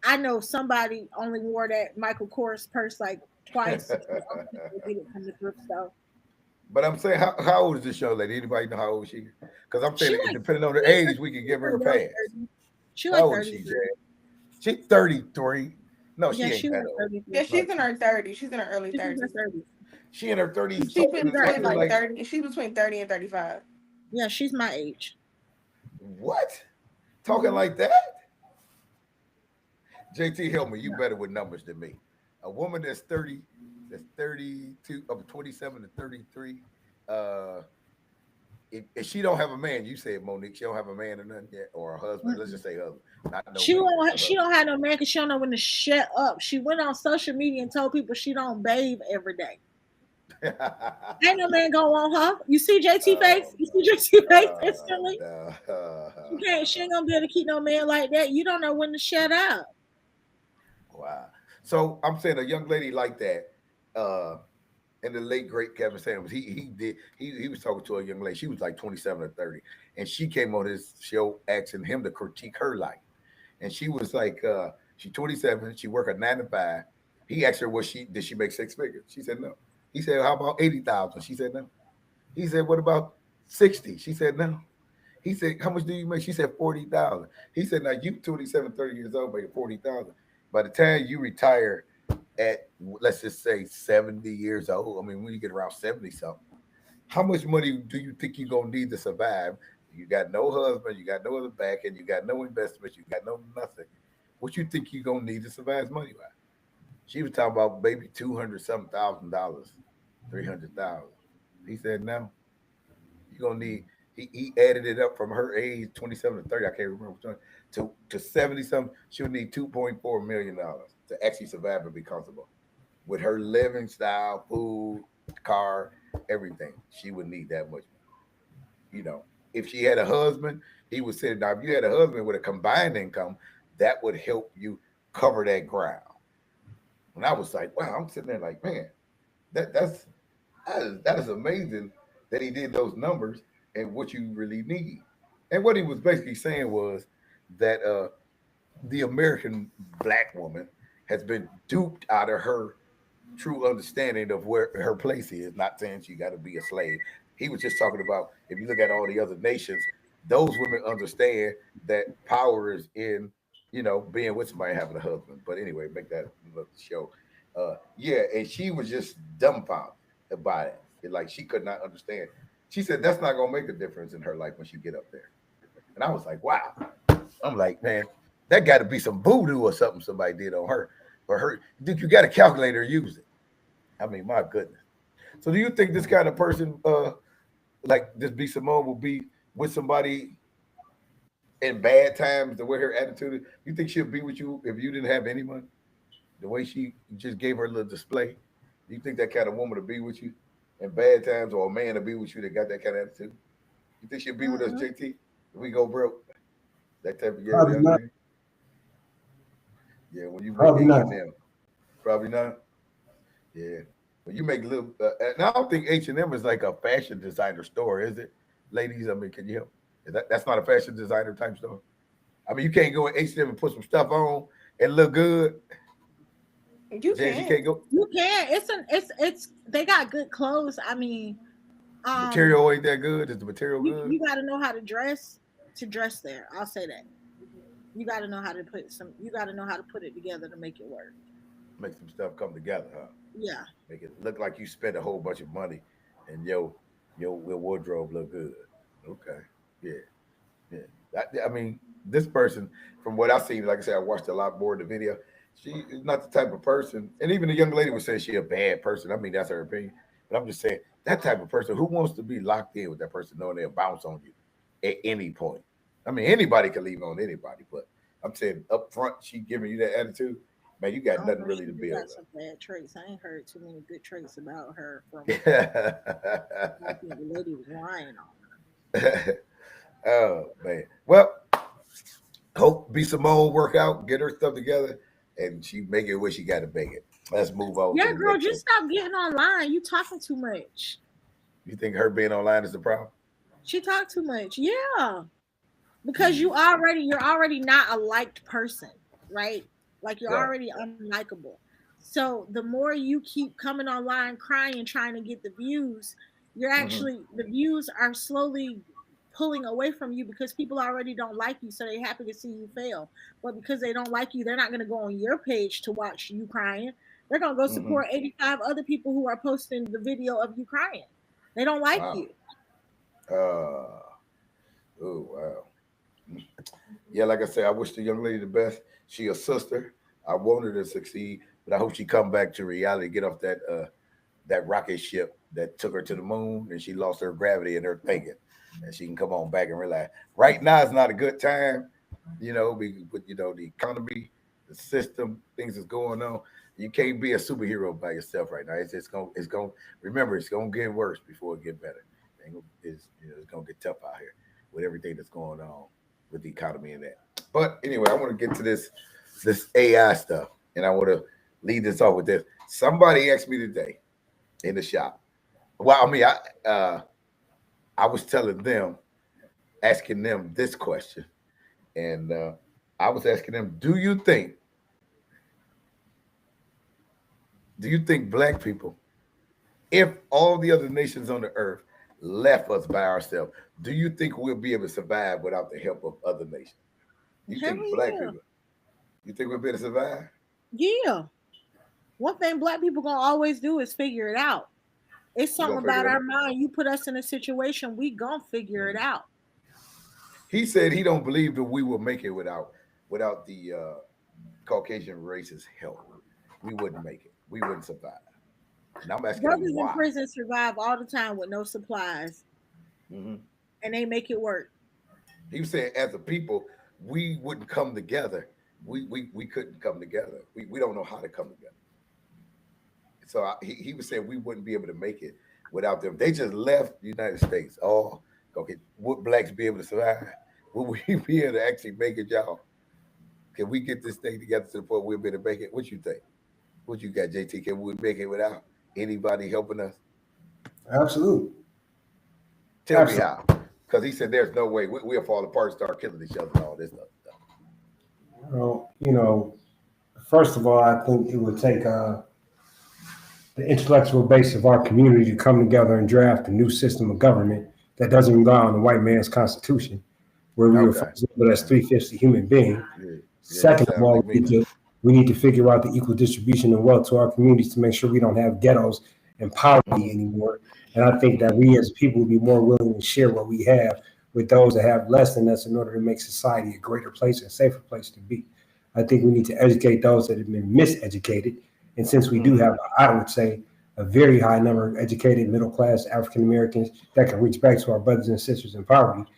[SPEAKER 3] I know somebody only wore that Michael Kors purse like twice, and other people get it from the thrift store.
[SPEAKER 2] But I'm saying, how old is this young lady? Anybody know how old she is? Because I'm
[SPEAKER 3] She
[SPEAKER 2] saying,
[SPEAKER 3] like
[SPEAKER 2] depending on her
[SPEAKER 3] she's
[SPEAKER 2] age, we can give her a
[SPEAKER 3] early
[SPEAKER 2] pass.
[SPEAKER 3] 30s. She
[SPEAKER 2] How
[SPEAKER 3] like
[SPEAKER 2] old is she,
[SPEAKER 3] 33.
[SPEAKER 2] Jay? She's 33. No,
[SPEAKER 3] Yeah,
[SPEAKER 2] she
[SPEAKER 3] she
[SPEAKER 2] ain't that
[SPEAKER 3] like
[SPEAKER 2] old.
[SPEAKER 5] Yeah,
[SPEAKER 3] 33.
[SPEAKER 5] she's
[SPEAKER 2] Like
[SPEAKER 5] in her 30s. She's in her early
[SPEAKER 3] She's in her
[SPEAKER 5] 30s.
[SPEAKER 3] 30s.
[SPEAKER 2] she in her 30s
[SPEAKER 5] She's
[SPEAKER 2] talking
[SPEAKER 3] She's
[SPEAKER 5] between
[SPEAKER 2] talking
[SPEAKER 5] like
[SPEAKER 3] graduated.
[SPEAKER 2] like
[SPEAKER 5] 30. She's between 30 and 35.
[SPEAKER 3] Yeah, she's my age.
[SPEAKER 2] what? Talking
[SPEAKER 3] Hmm.
[SPEAKER 2] like that? JT, help me. You
[SPEAKER 3] Yeah.
[SPEAKER 2] better with numbers than me. A woman that's 32, of 27 to 33. Uh, if she don't have a man, you said Monique, she don't have a man or nothing yet, or a husband. Let's just say husband, not no
[SPEAKER 3] She
[SPEAKER 2] man, just a
[SPEAKER 3] won't. She
[SPEAKER 2] husband.
[SPEAKER 3] don't have no man because she don't know when to shut up. She went on social media and told people she don't bathe every day. Ain't no man gonna want her. You see JT face?
[SPEAKER 2] Oh
[SPEAKER 3] You see JT face instantly?
[SPEAKER 2] no,
[SPEAKER 3] She
[SPEAKER 2] no.
[SPEAKER 3] can't. She ain't gonna be able to keep no man like that. You don't know when to shut up.
[SPEAKER 2] Wow. So I'm saying a young lady like that, uh, and the late great Kevin Samuels, he was talking to a young lady. She was like 27 or 30, and she came on his show asking him to critique her life. And she was like, she's 27, she work a 9 to 5. He asked her what she did she make 6 figures. She said no. He said, how about 80,000? She said no. He said, what about 60? She said no. He said, how much do you make? She said 40,000. He said, now you 27, 30 years old, making 40,000. By the time you retire at, let's just say 70 years old, I mean, when you get around 70 something, how much money do you think you're gonna need to survive? You got no husband, you got no other back, and you got no investments, you got no nothing. What you think you're gonna need to survive money wise? She was talking about maybe 200 something $1,000, 300,000. He said no. You're gonna need. He added it up from her age 27 to 30. I can't remember which one, to 70 something. She'll need $2.4 million to actually survive and be comfortable with her living style, food, car, everything. She would need that much. If she had a husband, he would say, now, if you had a husband with a combined income, that would help you cover that ground. And I was like, wow, I'm sitting there like, man, that that's that is amazing that he did those numbers and what you really need. And what he was basically saying was that the American black woman has been duped out of her true understanding of where her place is. Not saying she got to be a slave. He was just talking about if you look at all the other nations, those women understand that power is in being with somebody having a husband. But anyway, make that another show. Yeah, and she was just dumbfounded by it. Like she could not understand. She said that's not gonna make a difference in her life when she get up there. And I was like, wow. I'm like, man, that got to be some voodoo or something somebody did on her. For her, did you got a calculator? Use it. I mean, my goodness. So, do you think this kind of person, like this B. Simone, will be with somebody in bad times? The way her attitude is, you think she'll be with you if you didn't have any money? The way she just gave her little display, do you think that kind of woman to be with you in bad times, or a man to be with you that got that kind of attitude? You think she'll be with us,
[SPEAKER 3] Mm-mm.
[SPEAKER 2] JT? If we go broke, that type of
[SPEAKER 11] Probably
[SPEAKER 2] young
[SPEAKER 11] not.
[SPEAKER 2] lady. Yeah, when you make
[SPEAKER 11] Probably not.
[SPEAKER 2] H&M, probably not. Yeah, when you make little, and I don't think H&M is like a fashion designer store, is it? Ladies, I mean, can you help? That's not a fashion designer type store? I mean, you can't go in H&M and put some stuff on and look good.
[SPEAKER 5] You
[SPEAKER 2] Jazz, you
[SPEAKER 5] can.
[SPEAKER 2] can't go.
[SPEAKER 3] You can. It's they got good clothes. I mean,
[SPEAKER 2] Material ain't that good. Is the material good?
[SPEAKER 3] you got to know how to dress there. I'll say that. You got to know how to put some. You got to know how to put it together to make it work.
[SPEAKER 2] Make some stuff come together, huh?
[SPEAKER 3] Yeah.
[SPEAKER 2] Make it look like you spent a whole bunch of money and your wardrobe look good. Okay. Yeah. Yeah. I mean, this person, from what I seen, like I said, I watched a lot more of the video. She is not the type of person, and even the young lady would say she a bad person. I mean, that's her opinion. But I'm just saying that type of person who wants to be locked in with that person, knowing they'll bounce on you at any point. I mean, anybody can leave on anybody, but I'm saying up front, she giving you that attitude. Man, you
[SPEAKER 3] I
[SPEAKER 2] got
[SPEAKER 3] don't
[SPEAKER 2] nothing
[SPEAKER 3] know.
[SPEAKER 2] really
[SPEAKER 3] She
[SPEAKER 2] to
[SPEAKER 3] do
[SPEAKER 2] build
[SPEAKER 3] got some bad traits. I ain't heard too many good traits about her from. I
[SPEAKER 2] up.
[SPEAKER 3] think the lady was lying on
[SPEAKER 2] Oh man. Well, hope B Simone work out, get her stuff together, and she make it where she got to make it. Let's move on to
[SPEAKER 3] Yeah,
[SPEAKER 2] the
[SPEAKER 3] girl,
[SPEAKER 2] next
[SPEAKER 3] just
[SPEAKER 2] one.
[SPEAKER 3] stop getting online. You talking too much.
[SPEAKER 2] You think her being online is the problem?
[SPEAKER 3] She talk too much. Yeah. Because
[SPEAKER 2] Mm,
[SPEAKER 3] you're already not a liked person, right? Like you're
[SPEAKER 2] right.
[SPEAKER 3] already unlikable. So the more you keep coming online crying trying to get the views,
[SPEAKER 2] Hmm.
[SPEAKER 3] the views are slowly pulling away from you because people already don't like you, so they're happy to see you fail. But because they don't like you, they're not going to go on your page to watch you crying. They're going to go
[SPEAKER 2] Hmm.
[SPEAKER 3] support 85 other people who are posting the video of you crying. They don't like
[SPEAKER 2] Wow.
[SPEAKER 3] you.
[SPEAKER 2] Uh. Oh wow. Yeah, like I said, I wish the young lady the best. She a sister. I want her to succeed, but I hope she come back to reality, get off that rocket ship that took her to the moon, and she lost her gravity and her thinking, and she can come on back and realize right now is not a good time. With the economy, the system, things is going on. You can't be a superhero by yourself right now. It's going. Remember, it's gonna get worse before it get better. It's gonna get tough out here with everything that's going on with the economy and that. But anyway, I want to get to this AI stuff, and I want to lead this off with this. Somebody asked me today in the shop. Well, I mean, I was telling them, asking them this question, and I was asking them, do you think black people, if all the other nations on the earth left us by ourselves, do you think we'll be able to survive without the help of other nations? You
[SPEAKER 3] Hell
[SPEAKER 2] think black
[SPEAKER 3] yeah.
[SPEAKER 2] people, you think we'll be able to survive?
[SPEAKER 3] Yeah. One thing black people gonna always do is figure it out. It's
[SPEAKER 2] We're
[SPEAKER 3] something
[SPEAKER 2] gonna figure
[SPEAKER 3] about
[SPEAKER 2] it
[SPEAKER 3] our
[SPEAKER 2] out.
[SPEAKER 3] mind. You put us in a situation, we gonna figure it
[SPEAKER 2] Mhm.
[SPEAKER 3] out.
[SPEAKER 2] He said he don't believe that we will make it without the Caucasian race's help. We wouldn't make it. We wouldn't survive. And I'm asking him
[SPEAKER 3] Brothers in
[SPEAKER 2] why.
[SPEAKER 3] prison survive all the time with no supplies,
[SPEAKER 2] Hmm.
[SPEAKER 3] and they make it work.
[SPEAKER 2] He was saying, as a people, we wouldn't come together. We couldn't come together. We don't know how to come together. So he was saying we wouldn't be able to make it without them. They just left the United States. Oh, okay. Would blacks be able to survive? Would we be able to actually make it, y'all? Can we get this thing together to the point we'll be able to make it? What you think? What you got, JT? Can we make it without anybody helping us?
[SPEAKER 11] Absolutely.
[SPEAKER 2] Tell me
[SPEAKER 11] Absolutely.
[SPEAKER 2] how. Because he said there's no way we'll fall apart and start killing each other and all this other stuff.
[SPEAKER 11] Well, first of all, I think it would take the intellectual base of our community to come together and draft a new system of government that doesn't rely on the white man's constitution, where we are
[SPEAKER 2] Okay.
[SPEAKER 11] flexible as 3/5 human being.
[SPEAKER 2] Yeah. Yeah, that
[SPEAKER 11] Second of
[SPEAKER 2] sounds
[SPEAKER 11] all,
[SPEAKER 2] like me now.
[SPEAKER 11] we need to figure out the equal distribution of wealth to our communities to make sure we don't have ghettos and poverty
[SPEAKER 2] Hmm.
[SPEAKER 11] anymore. And I think that
[SPEAKER 2] Hmm.
[SPEAKER 11] we as people would be more willing to share what we have with those that have less than us in order to make society a greater place and a safer place to be. I think we need to educate those that have been miseducated. And since we do
[SPEAKER 2] Hmm.
[SPEAKER 11] have, I would say, a very high number of educated middle class African Americans that can reach back to our brothers and sisters in poverty,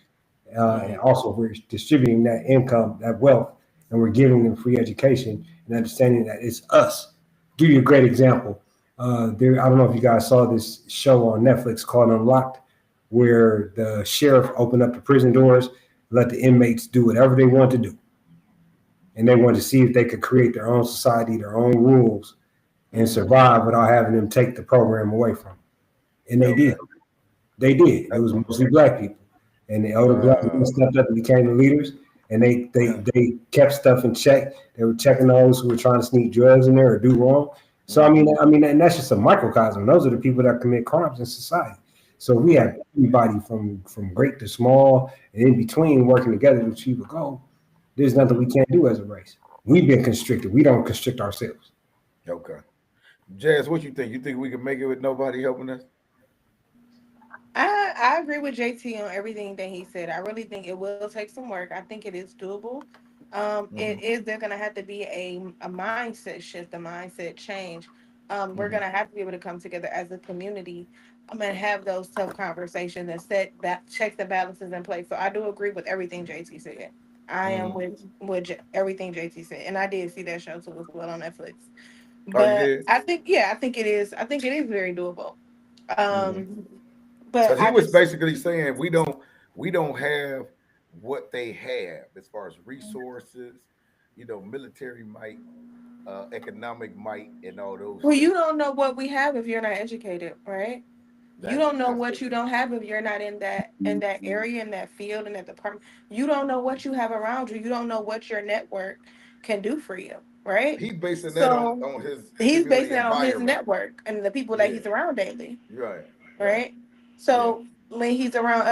[SPEAKER 11] and
[SPEAKER 2] Hmm.
[SPEAKER 11] also we're distributing that income, that wealth, and we're giving them free education and understanding that it's us. Give you a great example. I don't know if you guys saw this show on Netflix called Unlocked, where the sheriff opened up the prison doors, let the inmates do whatever they want to do. and they wanted to see if they could create their own society, their own rules, and survive without having them take the program away from them. And they did. They did. It was mostly black people, and the older black people stepped up and became the leaders. And they kept stuff in check. They were checking those who were trying to sneak drugs in there or do wrong. So and that's just a microcosm. Those are the people that commit crimes in society. So we have everybody from great to small and in between working together to achieve a goal. There's nothing we can't do as a race. We've been constricted. We don't constrict ourselves.
[SPEAKER 2] Okay. Jazz, what you think? You think we can make it with nobody helping us?
[SPEAKER 5] I agree with JT on everything that he said. I really think it will take some work. I think it is doable. It is There's gonna have to be a mindset shift, a mindset change. We're gonna have to be able to come together as a community and have those tough conversations and check the balances in place. So I do agree with everything JT said. I am with everything JT said, and I did see that show too as well on Netflix.
[SPEAKER 2] Oh, you
[SPEAKER 5] But
[SPEAKER 2] did?
[SPEAKER 5] I think I think it is. I think it is very doable. But
[SPEAKER 2] Because he
[SPEAKER 5] I
[SPEAKER 2] was
[SPEAKER 5] just
[SPEAKER 2] basically saying we don't have what they have as far as resources, military might, economic might, and all those
[SPEAKER 5] Well, you
[SPEAKER 2] things.
[SPEAKER 5] don't know what we have if you're not educated, right? You don't know
[SPEAKER 2] That's
[SPEAKER 5] what you don't have if you're not in that area, in that field, in that department. You don't know what you have around you. You don't know what your network can do for you, right?
[SPEAKER 2] he's basing that on
[SPEAKER 5] So
[SPEAKER 2] his
[SPEAKER 5] he's
[SPEAKER 2] community
[SPEAKER 5] basing that on his
[SPEAKER 2] environment.
[SPEAKER 5] network and the people that
[SPEAKER 2] Yeah,
[SPEAKER 5] he's around daily,
[SPEAKER 2] right, right.
[SPEAKER 5] right?
[SPEAKER 2] Yeah.
[SPEAKER 5] So when he's around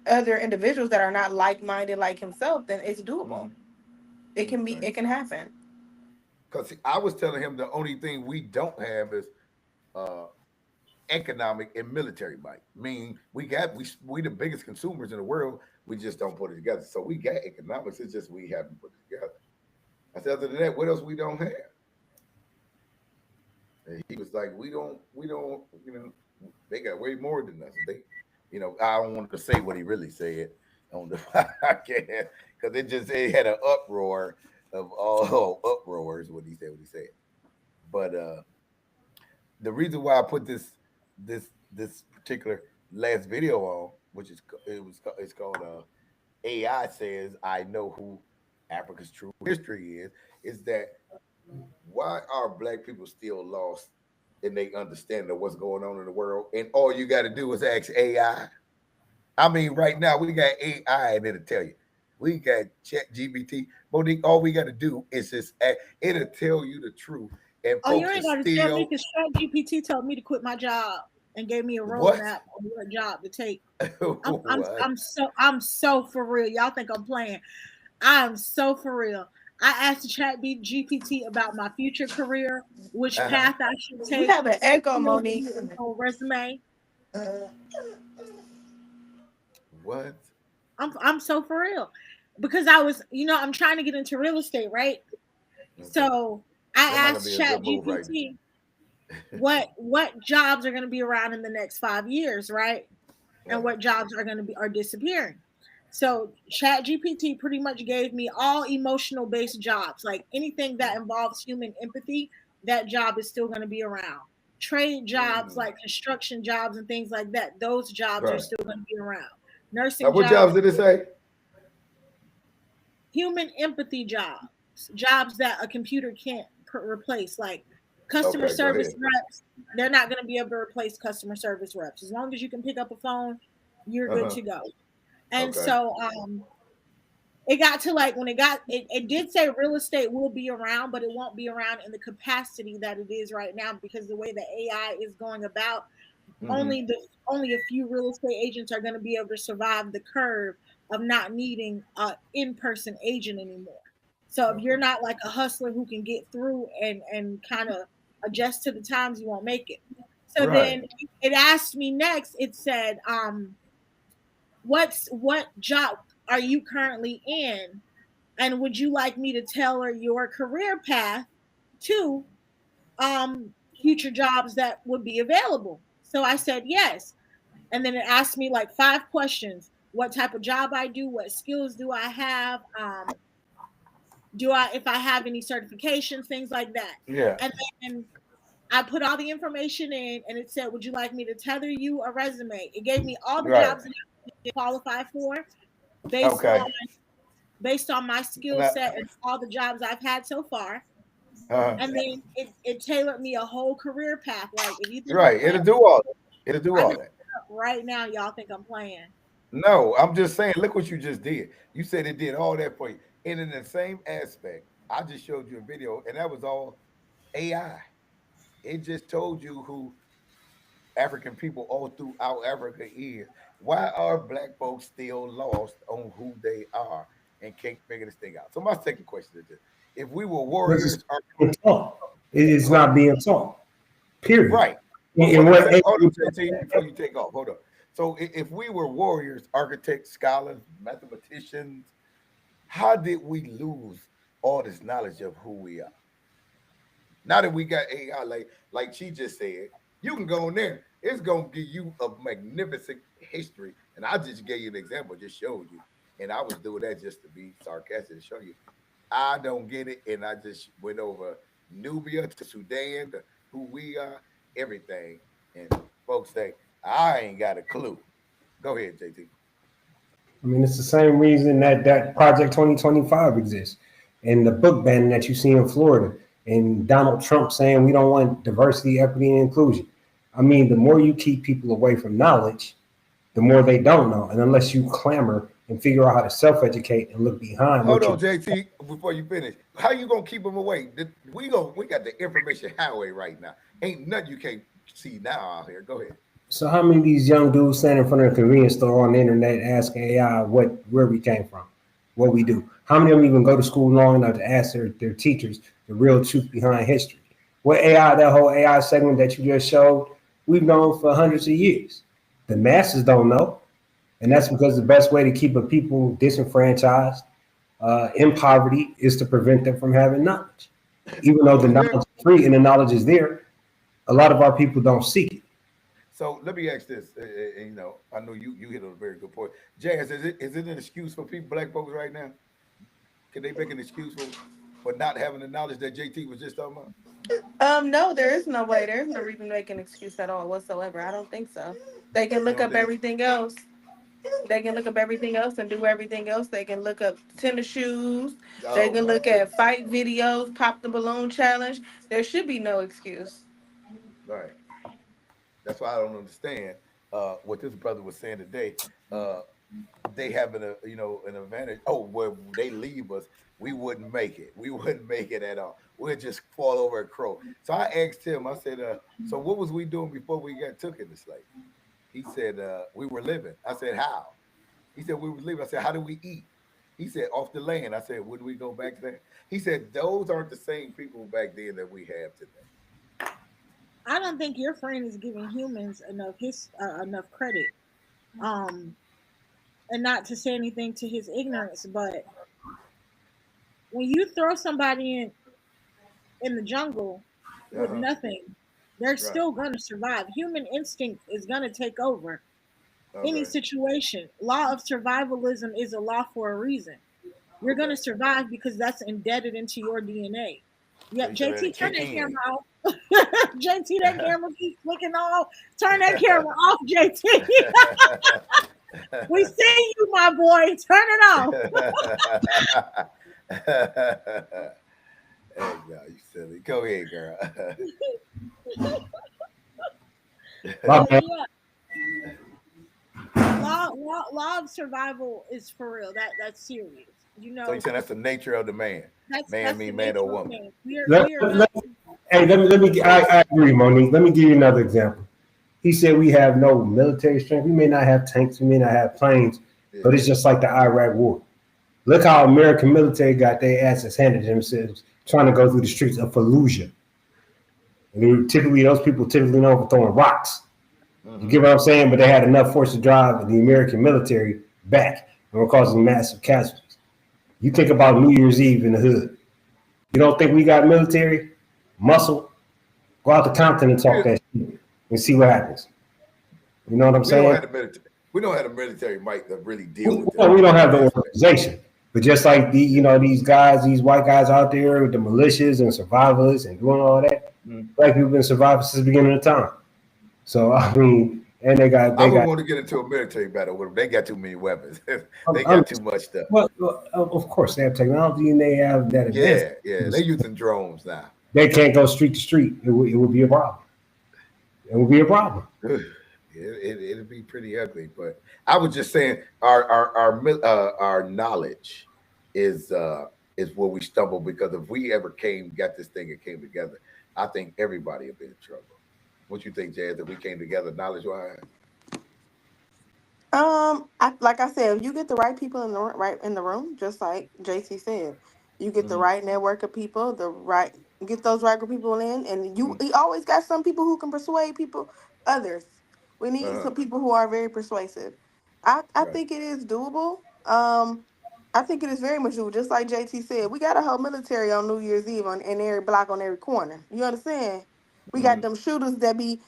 [SPEAKER 5] other individuals that are not like minded like himself, then it's doable. It can happen.
[SPEAKER 2] Because I was telling him the only thing we don't have is uh, economic and military might. Mean we the biggest consumers in the world. We just don't put it together. So we got economics. It's just we haven't put it together. I said, other than that, what else we don't have? And he was like, we don't, they got way more than us. I don't want to say what he really said on the podcast because it had an uproar of all uproars when he said what he said. But the reason why I put this particular last video on, which it's called AI says I know who Africa's true history is that why are black people still lost in they understanding of what's going on in the world? And all you got to do is ask AI. I mean, right now we got AI and it'll tell you. We got Chat GBT. Monique, all we got to do is just ask. It'll tell you the truth. And
[SPEAKER 3] Oh, you
[SPEAKER 2] folks
[SPEAKER 3] ain't
[SPEAKER 2] are
[SPEAKER 3] got to tell me
[SPEAKER 2] still
[SPEAKER 3] because GPT told me to quit my job and gave me a
[SPEAKER 2] what?
[SPEAKER 3] roadmap on what job to take.
[SPEAKER 2] What?
[SPEAKER 3] I'm so for real. Y'all think I'm playing? I'm so for real. I asked the chat GPT about my future career, which
[SPEAKER 2] Uh-huh.
[SPEAKER 3] path I should
[SPEAKER 5] You
[SPEAKER 3] take,
[SPEAKER 5] have an
[SPEAKER 3] what
[SPEAKER 5] echo,
[SPEAKER 3] skills to
[SPEAKER 5] Monique.
[SPEAKER 3] put on resume.
[SPEAKER 2] What?
[SPEAKER 3] I'm so for real. Because I was, I'm trying to get into real estate, right?
[SPEAKER 2] Okay.
[SPEAKER 3] So I
[SPEAKER 2] That might not
[SPEAKER 3] asked
[SPEAKER 2] be a
[SPEAKER 3] chat
[SPEAKER 2] good move right
[SPEAKER 3] GPT what jobs are going to be around in the next 5 years, right? And
[SPEAKER 2] now.
[SPEAKER 3] what jobs are disappearing. So chat GPT pretty much gave me all emotional based jobs, like anything that involves human empathy, that job is still going to be around. Trade jobs like construction jobs and things like that, those jobs are
[SPEAKER 2] Right.
[SPEAKER 3] still going to be around.
[SPEAKER 2] Now,
[SPEAKER 3] Nursing
[SPEAKER 2] what
[SPEAKER 3] jobs,
[SPEAKER 2] jobs did it say?
[SPEAKER 3] human empathy jobs that a computer can't replace, like customer
[SPEAKER 2] Okay, go
[SPEAKER 3] service
[SPEAKER 2] ahead.
[SPEAKER 3] reps. They're not going to be able to replace customer service reps. As long as you can pick up a phone, you're good
[SPEAKER 2] Uh-huh.
[SPEAKER 3] to go. And
[SPEAKER 2] Okay.
[SPEAKER 3] so it got to like when it did say real estate will be around, but it won't be around in the capacity that it is right now, because the way the AI is going about,
[SPEAKER 2] Mm-hmm.
[SPEAKER 3] only a few real estate agents are going to be able to survive the curve of not needing a in-person agent anymore. So if
[SPEAKER 2] Okay.
[SPEAKER 3] you're not like a hustler who can get through and kind of adjust to the times, you won't make it. So
[SPEAKER 2] Right.
[SPEAKER 3] then it asked me next, it said, what job are you currently in, and would you like me to tailor your career path to future jobs that would be available? So I said yes. And then it asked me like 5 questions: what type of job I do, what skills do I have, do I if I have any certifications, things like that.
[SPEAKER 2] Yeah.
[SPEAKER 3] And then I put all the information in, and it said, would you like me to tether you a resume? It gave me all the
[SPEAKER 2] Right.
[SPEAKER 3] jobs that I qualify for based
[SPEAKER 2] Okay.
[SPEAKER 3] on based on my skill set and all the jobs I've had so far. And then it tailored me a whole career path. Like if you think I'm
[SPEAKER 2] Right.
[SPEAKER 3] playing,
[SPEAKER 2] It'll do all that. It'll do
[SPEAKER 3] I
[SPEAKER 2] all
[SPEAKER 3] can
[SPEAKER 2] that.
[SPEAKER 3] right now, y'all think I'm playing.
[SPEAKER 2] No, I'm just saying, look what you just did. You said it did all that for you. And in the same aspect, I just showed you a video, and that was all AI. It just told you who African people all throughout Africa is. Why are black folks still lost on who they are and can't figure this thing out? So my second question is this: if we were
[SPEAKER 11] This is
[SPEAKER 2] warriors,
[SPEAKER 11] being taught. It is
[SPEAKER 2] go ahead.
[SPEAKER 11] not being taught. Period.
[SPEAKER 2] Right.
[SPEAKER 11] And
[SPEAKER 2] But
[SPEAKER 11] what
[SPEAKER 2] hold on, JT, before you take off. Hold on. So if we were warriors, architects, scholars, mathematicians, how did we lose all this knowledge of who we are? Now that we got AI, like she just said, you can go in there. It's gonna give you a magnificent history. And I just gave you an example, just showed you. And I was doing that just to be sarcastic to show you. I don't get it. And I just went over Nubia to Sudan to who we are, everything. And folks say, I ain't got a clue. Go ahead, JT.
[SPEAKER 11] I mean, it's the same reason that Project 2025 exists, and the book banning that you see in Florida, and Donald Trump saying we don't want diversity, equity, and inclusion. I mean, the more you keep people away from knowledge, the more they don't know. And unless you clamor and figure out how to self-educate and look behind
[SPEAKER 2] Hold
[SPEAKER 11] what
[SPEAKER 2] on, JT, before you finish. How you gonna keep them away? We got the information highway right now. Ain't nothing you can't see now out here. Go ahead.
[SPEAKER 11] So how many of these young dudes stand in front of a convenience store on the internet asking AI where we came from, what we do? How many of them even go to school long enough to ask their teachers the real truth behind history? What AI, that whole AI segment that you just showed, we've known for hundreds of years. The masses don't know. And that's because the best way to keep a people disenfranchised, in poverty, is to prevent them from having knowledge. Even though the knowledge is free and the knowledge is there, a lot of our people don't seek it.
[SPEAKER 2] So let me ask this. I know you hit on a very good point. Jazz, is it an excuse for people, black folks, right now? Can they make an excuse for not having the knowledge that JT was just talking about?
[SPEAKER 5] No, there is no way. There's no reason to make an excuse at all whatsoever. I don't think so. They can look up everything else. They can look up everything else and do everything else. They can look up tennis shoes. They can look at fight videos, pop the balloon challenge. There should be no excuse.
[SPEAKER 2] Right. That's why I don't understand what this brother was saying today. They having an advantage. Oh, where they leave us, we wouldn't make it. We wouldn't make it at all. We'd just fall over a crow. So I asked him. I said, "So what was we doing before we got took into slavery?" He said, "We were living." I said, "How?" He said, "We were living." I said, "How do we eat?" He said, "Off the land." I said, "Would we go back there?" He said, "Those aren't the same people back then that we have today."
[SPEAKER 3] I don't think your friend is giving humans enough credit. And not to say anything to his ignorance, but when you throw somebody in the jungle with nothing, they're still gonna survive. Human instinct is gonna take over any situation. Law of survivalism is a law for a reason. You're gonna survive because that's embedded into your DNA. Yeah, JT, turn that camera off. JT, that camera keeps flicking off. Turn that camera off, JT. We see you, my boy. Turn it off.
[SPEAKER 2] Hey, no, you silly. Go ahead, girl.
[SPEAKER 3] Law of survival is for real. That's serious.
[SPEAKER 2] So you saying that's the nature of the man.
[SPEAKER 3] That's
[SPEAKER 2] Man or woman.
[SPEAKER 11] I agree, Monique. Let me give you another example. He said we have no military strength. We may not have tanks. We may not have planes, but it's just like the Iraq War. Look how American military got their asses handed to themselves trying to go through the streets of Fallujah. And those people typically known for throwing rocks. You get what I'm saying? But they had enough force to drive the American military back and were causing massive casualties. You think about New Year's Eve in the hood. You don't think we got military muscle? Go out to Compton and talk that shit and see what happens. You know what I'm saying?
[SPEAKER 2] We don't have the military might to really deal with
[SPEAKER 11] it. We don't have the organization. But just like these guys, these white guys out there with the militias and survivors and doing all that, black people have been surviving since the beginning of time. So I mean, and they
[SPEAKER 2] I
[SPEAKER 11] got
[SPEAKER 2] would want to get into a military battle with them. They got too many weapons. They
[SPEAKER 11] I'm,
[SPEAKER 2] got too much stuff.
[SPEAKER 11] well, of course they have technology and they have that advanced.
[SPEAKER 2] Yeah. They using drones now.
[SPEAKER 11] They can't go street to street. It would be a problem. It would be a problem.
[SPEAKER 2] It'd be pretty ugly. But I was just saying, our knowledge is where we stumble, because if we ever got this thing and came together, I think everybody would be in trouble. What you think, Jazz? If we came together knowledge wise?
[SPEAKER 5] Like I said, if you get the right people in the room, just like JT said, you get the right network of people, get those right group of people in, and you always got some people who can persuade others. We need some people who are very persuasive. I
[SPEAKER 2] Right.
[SPEAKER 5] think it is doable. I think it is very much doable. Just like JT said, we got a whole military on New Year's Eve in every block on every corner. You understand? We got them shooters that be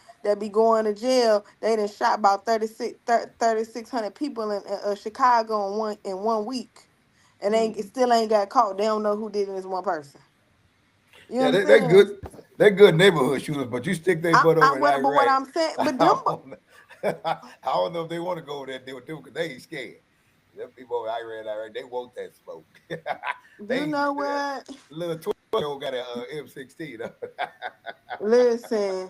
[SPEAKER 5] going to jail. They done shot about 3,600 people in Chicago in 1 week, and they still ain't got caught. They don't know who did it. It's one person. You
[SPEAKER 2] Yeah, they
[SPEAKER 5] understand?
[SPEAKER 2] good. They're good neighborhood shooters, but you stick their butt over in
[SPEAKER 5] But what
[SPEAKER 2] Iraq.
[SPEAKER 5] I'm saying,
[SPEAKER 2] I
[SPEAKER 5] but them,
[SPEAKER 2] don't know if they want to go over there and deal with them, because they ain't scared. Them people over Iraq, they want that smoke.
[SPEAKER 5] you know what?
[SPEAKER 2] Little 12-year-old got an M16.
[SPEAKER 5] Listen,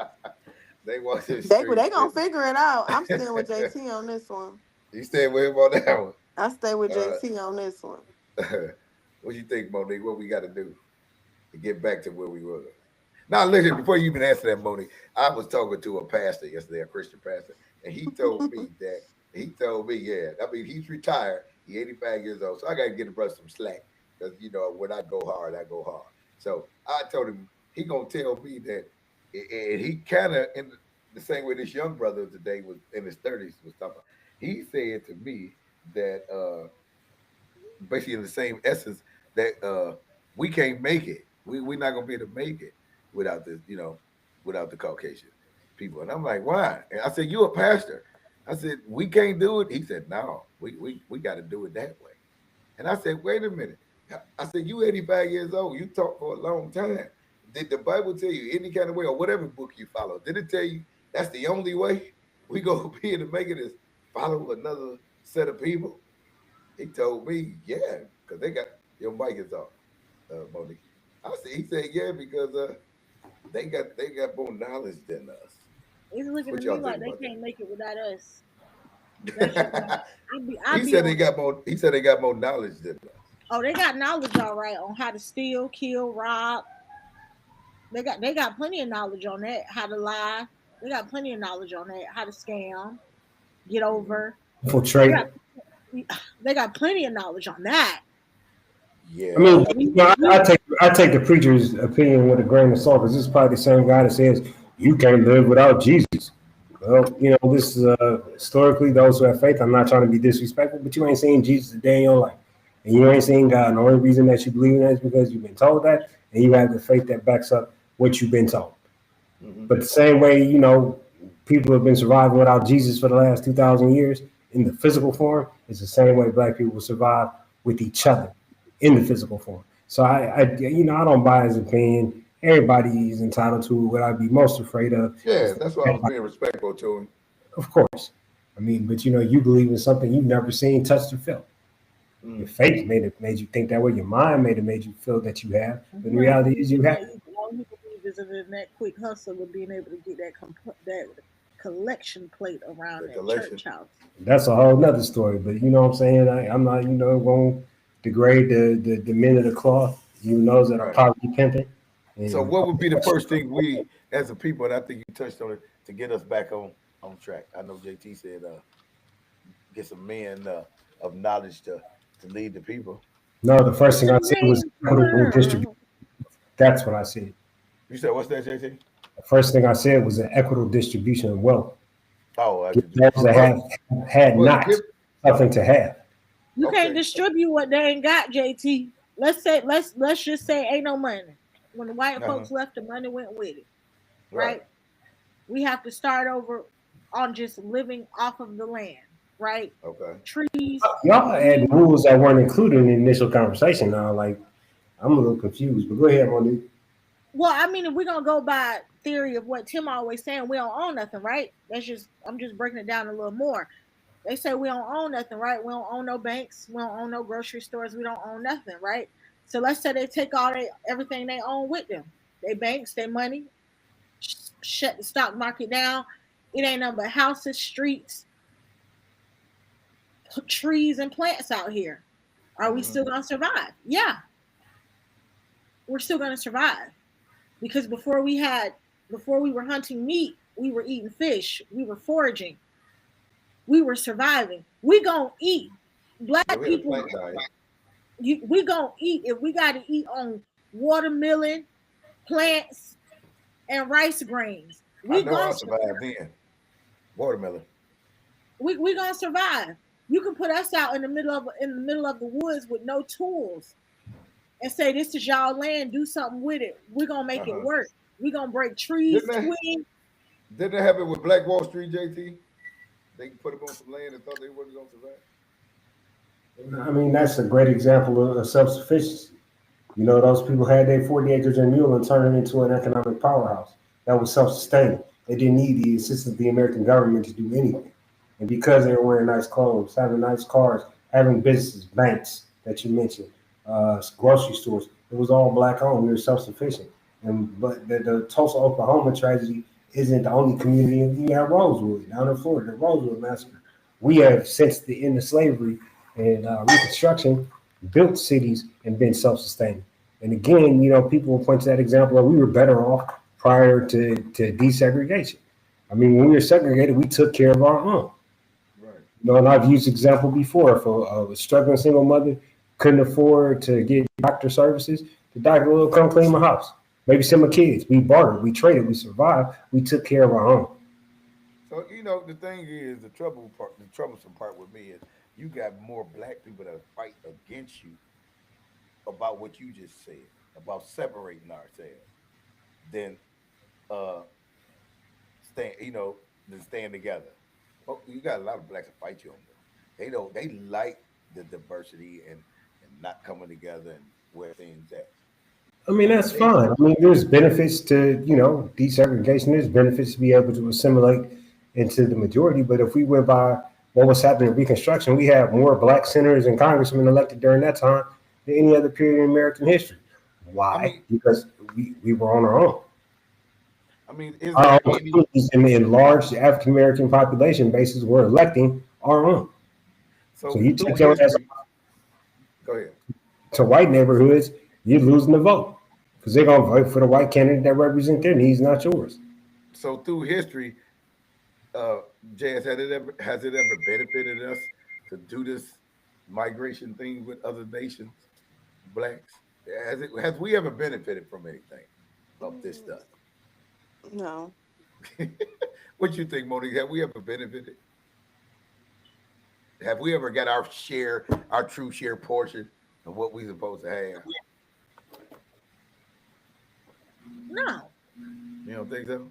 [SPEAKER 2] They want this.
[SPEAKER 5] they gonna figure it out. I'm staying with JT on this one.
[SPEAKER 2] You staying with him on that one?
[SPEAKER 5] I stay with JT on this one.
[SPEAKER 2] What you think, Monique? What we got to do to get back to where we were? Now, listen, before you even answer that, Monique, I was talking to a pastor yesterday, a Christian pastor, and he told me yeah, I mean, he's retired. He's 85 years old, so I got to get the brother some slack, because, when I go hard, I go hard. So I told him he going to tell me that, and he kind of, in the same way this young brother today was in his 30s was talking about, he said to me that basically in the same essence that we can't make it. We're not gonna be able to make it without this, without the Caucasian people. And I'm like, why? And I said, you a pastor. I said, we can't do it. He said, no, we got to do it that way. And I said, wait a minute. I said, you 85 years old. You talk for a long time. Did the Bible tell you any kind of way, or whatever book you follow, did it tell you that's the only way we gonna be able to make it is follow another set of people? He told me, yeah, because they got your mic is off, Monique. He said, yeah, because they got more knowledge than us.
[SPEAKER 3] It's looking
[SPEAKER 2] What
[SPEAKER 3] at
[SPEAKER 2] y'all
[SPEAKER 3] me like
[SPEAKER 2] think
[SPEAKER 3] they
[SPEAKER 2] about
[SPEAKER 3] can't make it without us.
[SPEAKER 2] that?
[SPEAKER 3] I'd
[SPEAKER 2] He
[SPEAKER 3] be
[SPEAKER 2] said
[SPEAKER 3] on-
[SPEAKER 2] they got more. He said they got more knowledge than us.
[SPEAKER 3] Oh, they got knowledge all right on how to steal, kill, rob. They got plenty of knowledge on that. How to lie. They got plenty of knowledge on that. How to scam, get over.
[SPEAKER 11] Infiltrate.
[SPEAKER 3] They got plenty of knowledge on that.
[SPEAKER 2] Yeah.
[SPEAKER 11] I mean, I take the preacher's opinion with a grain of salt, because this is probably the same guy that says you can't live without Jesus. Well, this is historically those who have faith. I'm not trying to be disrespectful, but you ain't seen Jesus a day in your life, and you ain't seen God. And the only reason that you believe in that is because you've been told that, and you have the faith that backs up what you've been told. But the same way, people have been surviving without Jesus for the last 2,000 years in the physical form, it's the same way Black people will survive with each other in the physical form. So I don't buy his opinion. Everybody is entitled to what I'd be most afraid of.
[SPEAKER 2] Yeah, that's why I was being respectful to him.
[SPEAKER 11] Of course. I mean, but you believe in something you've never seen, touched, or felt. Your faith made you think that way. Your mind made you feel that you have. But the reality is you have.
[SPEAKER 3] All you believe is in that quick hustle of being able to get that collection plate around that church house.
[SPEAKER 11] That's a whole nother story. But you know what I'm saying? I'm not, going to degrade the men of the cloth, even those that are poverty pimping.
[SPEAKER 2] So what would be the first thing we, as a people, and I think you touched on it, to get us back on track? I know JT said get some men of knowledge to lead the people.
[SPEAKER 11] No, the first thing I said was equitable distribution. That's what I said.
[SPEAKER 2] You said, what's that, JT?
[SPEAKER 11] The first thing I said was an equitable distribution of wealth.
[SPEAKER 2] Oh,
[SPEAKER 11] those that had not something to have.
[SPEAKER 3] You can't distribute what they ain't got, JT. Let's just say ain't no money. When the white folks left, the money went with it. Right? We have to start over on just living off of the land, right?
[SPEAKER 2] Okay.
[SPEAKER 3] Trees.
[SPEAKER 11] Y'all add rules that weren't included in the initial conversation now. Like, I'm a little confused, but go ahead, Monique.
[SPEAKER 3] Well, I mean, if we're gonna go by theory of what Tim always saying, we don't own nothing, right? I'm just breaking it down a little more. They say we don't own nothing, right? We don't own no banks, we don't own no grocery stores, we don't own nothing, right? So let's say they take everything they own with them. They banks, their money, shut the stock market down. It ain't nothing but houses, streets, trees, and plants out here. Are we still gonna survive? Yeah, we're still gonna survive. Because before we were hunting meat, we were eating fish, we were foraging, we were surviving. We gonna eat.
[SPEAKER 2] Yeah,
[SPEAKER 3] Black
[SPEAKER 2] we had a
[SPEAKER 3] people,
[SPEAKER 2] plant diet.
[SPEAKER 3] we gonna eat if we gotta eat on watermelon, plants, and rice grains.
[SPEAKER 2] I
[SPEAKER 3] We
[SPEAKER 2] know
[SPEAKER 3] gonna
[SPEAKER 2] I survived then. Watermelon.
[SPEAKER 3] we gonna survive. You can put us out in the middle of the woods with no tools and say this is y'all land, do something with it. We're gonna make it work. We're gonna break trees,
[SPEAKER 2] Didn't they,
[SPEAKER 3] twigs.
[SPEAKER 2] didn't that happen with Black Wall Street, JT? They put them on some land and thought they wasn't going to survive.
[SPEAKER 11] I mean, that's a great example of self-sufficiency. You know, those people had their 40 acres and mule and turned it into an economic powerhouse that was self-sustaining. They didn't need the assistance of the American government to do anything. And because they were wearing nice clothes, having nice cars, having businesses, banks that you mentioned, grocery stores, it was all black owned. We were self-sufficient. But the Tulsa, Oklahoma tragedy isn't the only community. You have Rosewood down in Florida, the Rosewood massacre. We have, since the end of slavery and Reconstruction, built cities and been self-sustaining. And again, you know, people will point to that example of we were better off prior to desegregation. I mean, when we were segregated, we took care of our own.
[SPEAKER 2] Right.
[SPEAKER 11] You know, and I've used example before. If a struggling single mother couldn't afford to get doctor services, the doctor will come clean my house. Maybe send my kids. We bartered, we traded, we survived. We took care of our own.
[SPEAKER 2] So you know the thing is the troublesome part with me is you got more black people that fight against you about what you just said about separating ourselves than uh staying, you know, than staying together. Oh, you got a lot of blacks that fight you on this. They like the diversity and not coming together and where things at.
[SPEAKER 11] I mean, that's
[SPEAKER 2] They
[SPEAKER 11] fine. I mean, there's benefits to, you know, desegregation. There's benefits to be able to assimilate into the majority. But if we went by what was happening in Reconstruction, we had more black senators and congressmen elected during that time than any other period in American history.
[SPEAKER 2] I
[SPEAKER 11] Why?
[SPEAKER 2] mean
[SPEAKER 11] Because we were on our own.
[SPEAKER 2] I mean is
[SPEAKER 11] Our
[SPEAKER 2] there
[SPEAKER 11] own
[SPEAKER 2] any
[SPEAKER 11] communities and the enlarged African American population bases were electing our own. So
[SPEAKER 2] so
[SPEAKER 11] you
[SPEAKER 2] through
[SPEAKER 11] take your ass
[SPEAKER 2] history go ahead.
[SPEAKER 11] to white neighborhoods, you're losing the vote because they're going to vote for the white candidate that represents their needs, not yours.
[SPEAKER 2] So through history, uh JS, has it ever benefited us to do this migration thing with other nations, blacks? Has we ever benefited from anything of this stuff?
[SPEAKER 5] No.
[SPEAKER 2] What you think, Monique? Have we ever benefited? Have we ever got our share, our true share portion of what we supposed to have?
[SPEAKER 3] No,
[SPEAKER 2] You don't think so?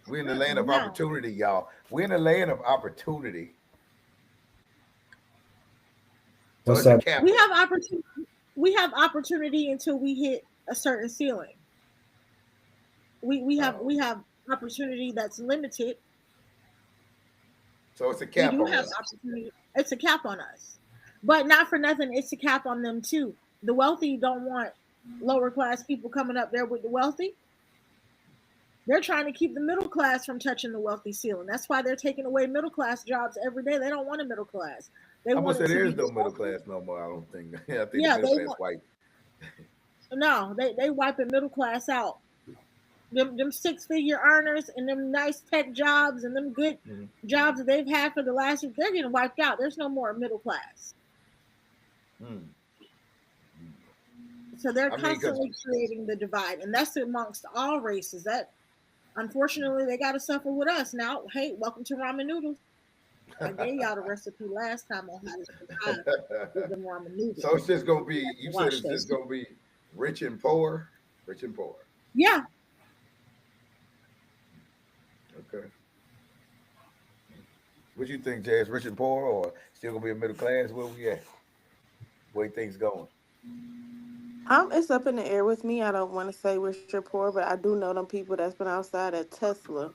[SPEAKER 2] We're in the land of
[SPEAKER 3] no.
[SPEAKER 2] opportunity, y'all. We're in the land of opportunity. So
[SPEAKER 11] What's
[SPEAKER 2] it's a
[SPEAKER 11] that?
[SPEAKER 2] cap.
[SPEAKER 3] We have opportunity. We have opportunity until we hit a certain ceiling.
[SPEAKER 2] Oh,
[SPEAKER 3] We have opportunity that's limited.
[SPEAKER 2] so it's a
[SPEAKER 3] We
[SPEAKER 2] cap
[SPEAKER 3] do
[SPEAKER 2] on
[SPEAKER 3] have
[SPEAKER 2] us.
[SPEAKER 3] opportunity. It's a cap on us, but not for nothing. It's a cap on them too. The wealthy don't want lower class people coming up there with the wealthy. They're trying to keep the middle class from touching the wealthy ceiling. That's why they're taking away middle class jobs every day. They don't want a middle class. They
[SPEAKER 2] I'm gonna
[SPEAKER 3] want
[SPEAKER 2] say
[SPEAKER 3] it to
[SPEAKER 2] there
[SPEAKER 3] be
[SPEAKER 2] is
[SPEAKER 3] the
[SPEAKER 2] no middle
[SPEAKER 3] wealthy.
[SPEAKER 2] class no more. I don't think. I think the
[SPEAKER 3] Yeah,
[SPEAKER 2] middle
[SPEAKER 3] they
[SPEAKER 2] class
[SPEAKER 3] want.
[SPEAKER 2] white.
[SPEAKER 3] No, they wiping middle class out. Them 6 figure earners and them nice tech jobs and them good
[SPEAKER 2] Mhm.
[SPEAKER 3] jobs that they've had for the last year, they're getting wiped out. There's no more middle class.
[SPEAKER 2] Mm.
[SPEAKER 3] So they're
[SPEAKER 2] I mean, because
[SPEAKER 3] constantly creating the divide, and that's amongst all races. That unfortunately they got to suffer with us now. Hey, welcome to ramen noodles. I gave y'all the recipe last time on how to survive with them ramen noodles.
[SPEAKER 2] so it's just gonna be.
[SPEAKER 3] You have to
[SPEAKER 2] You said
[SPEAKER 3] wash
[SPEAKER 2] it's just
[SPEAKER 3] those.
[SPEAKER 2] gonna be rich and poor, rich and poor.
[SPEAKER 3] Yeah,
[SPEAKER 2] Okay. What you think, Jazz? Rich and poor, or still gonna be a middle class? Where we at? Where you think's going?
[SPEAKER 5] It's up in the air with me. I don't want to say which report, but I do know them people that's been outside at Tesla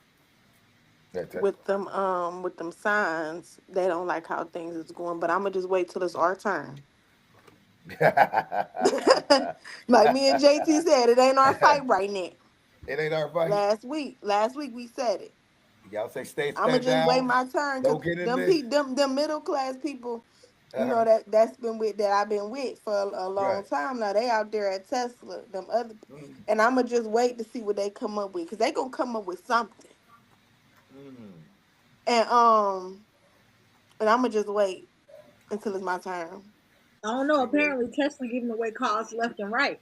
[SPEAKER 2] That Tesla.
[SPEAKER 5] with them signs. They don't like how things is going, but I'm gonna just wait till it's our turn. Like me and JT said, it ain't our fight right now.
[SPEAKER 2] It ain't our fight.
[SPEAKER 5] Last week we said it.
[SPEAKER 2] Y'all say stay
[SPEAKER 5] I'ma
[SPEAKER 2] stand
[SPEAKER 5] just wait
[SPEAKER 2] down.
[SPEAKER 5] my turn because
[SPEAKER 2] Don't get in this.
[SPEAKER 5] them middle class people,
[SPEAKER 2] Uh-huh.
[SPEAKER 5] that's been with that I've been with for a long
[SPEAKER 2] Right.
[SPEAKER 5] time now. They out there at Tesla. Them other,
[SPEAKER 2] Mm,
[SPEAKER 5] and I'ma just wait to see what they come up with because they gonna come up with something.
[SPEAKER 2] mm.
[SPEAKER 5] And I'ma just wait until it's my turn.
[SPEAKER 3] I don't know.
[SPEAKER 2] See what
[SPEAKER 3] Apparently, Tesla giving away cars left and right.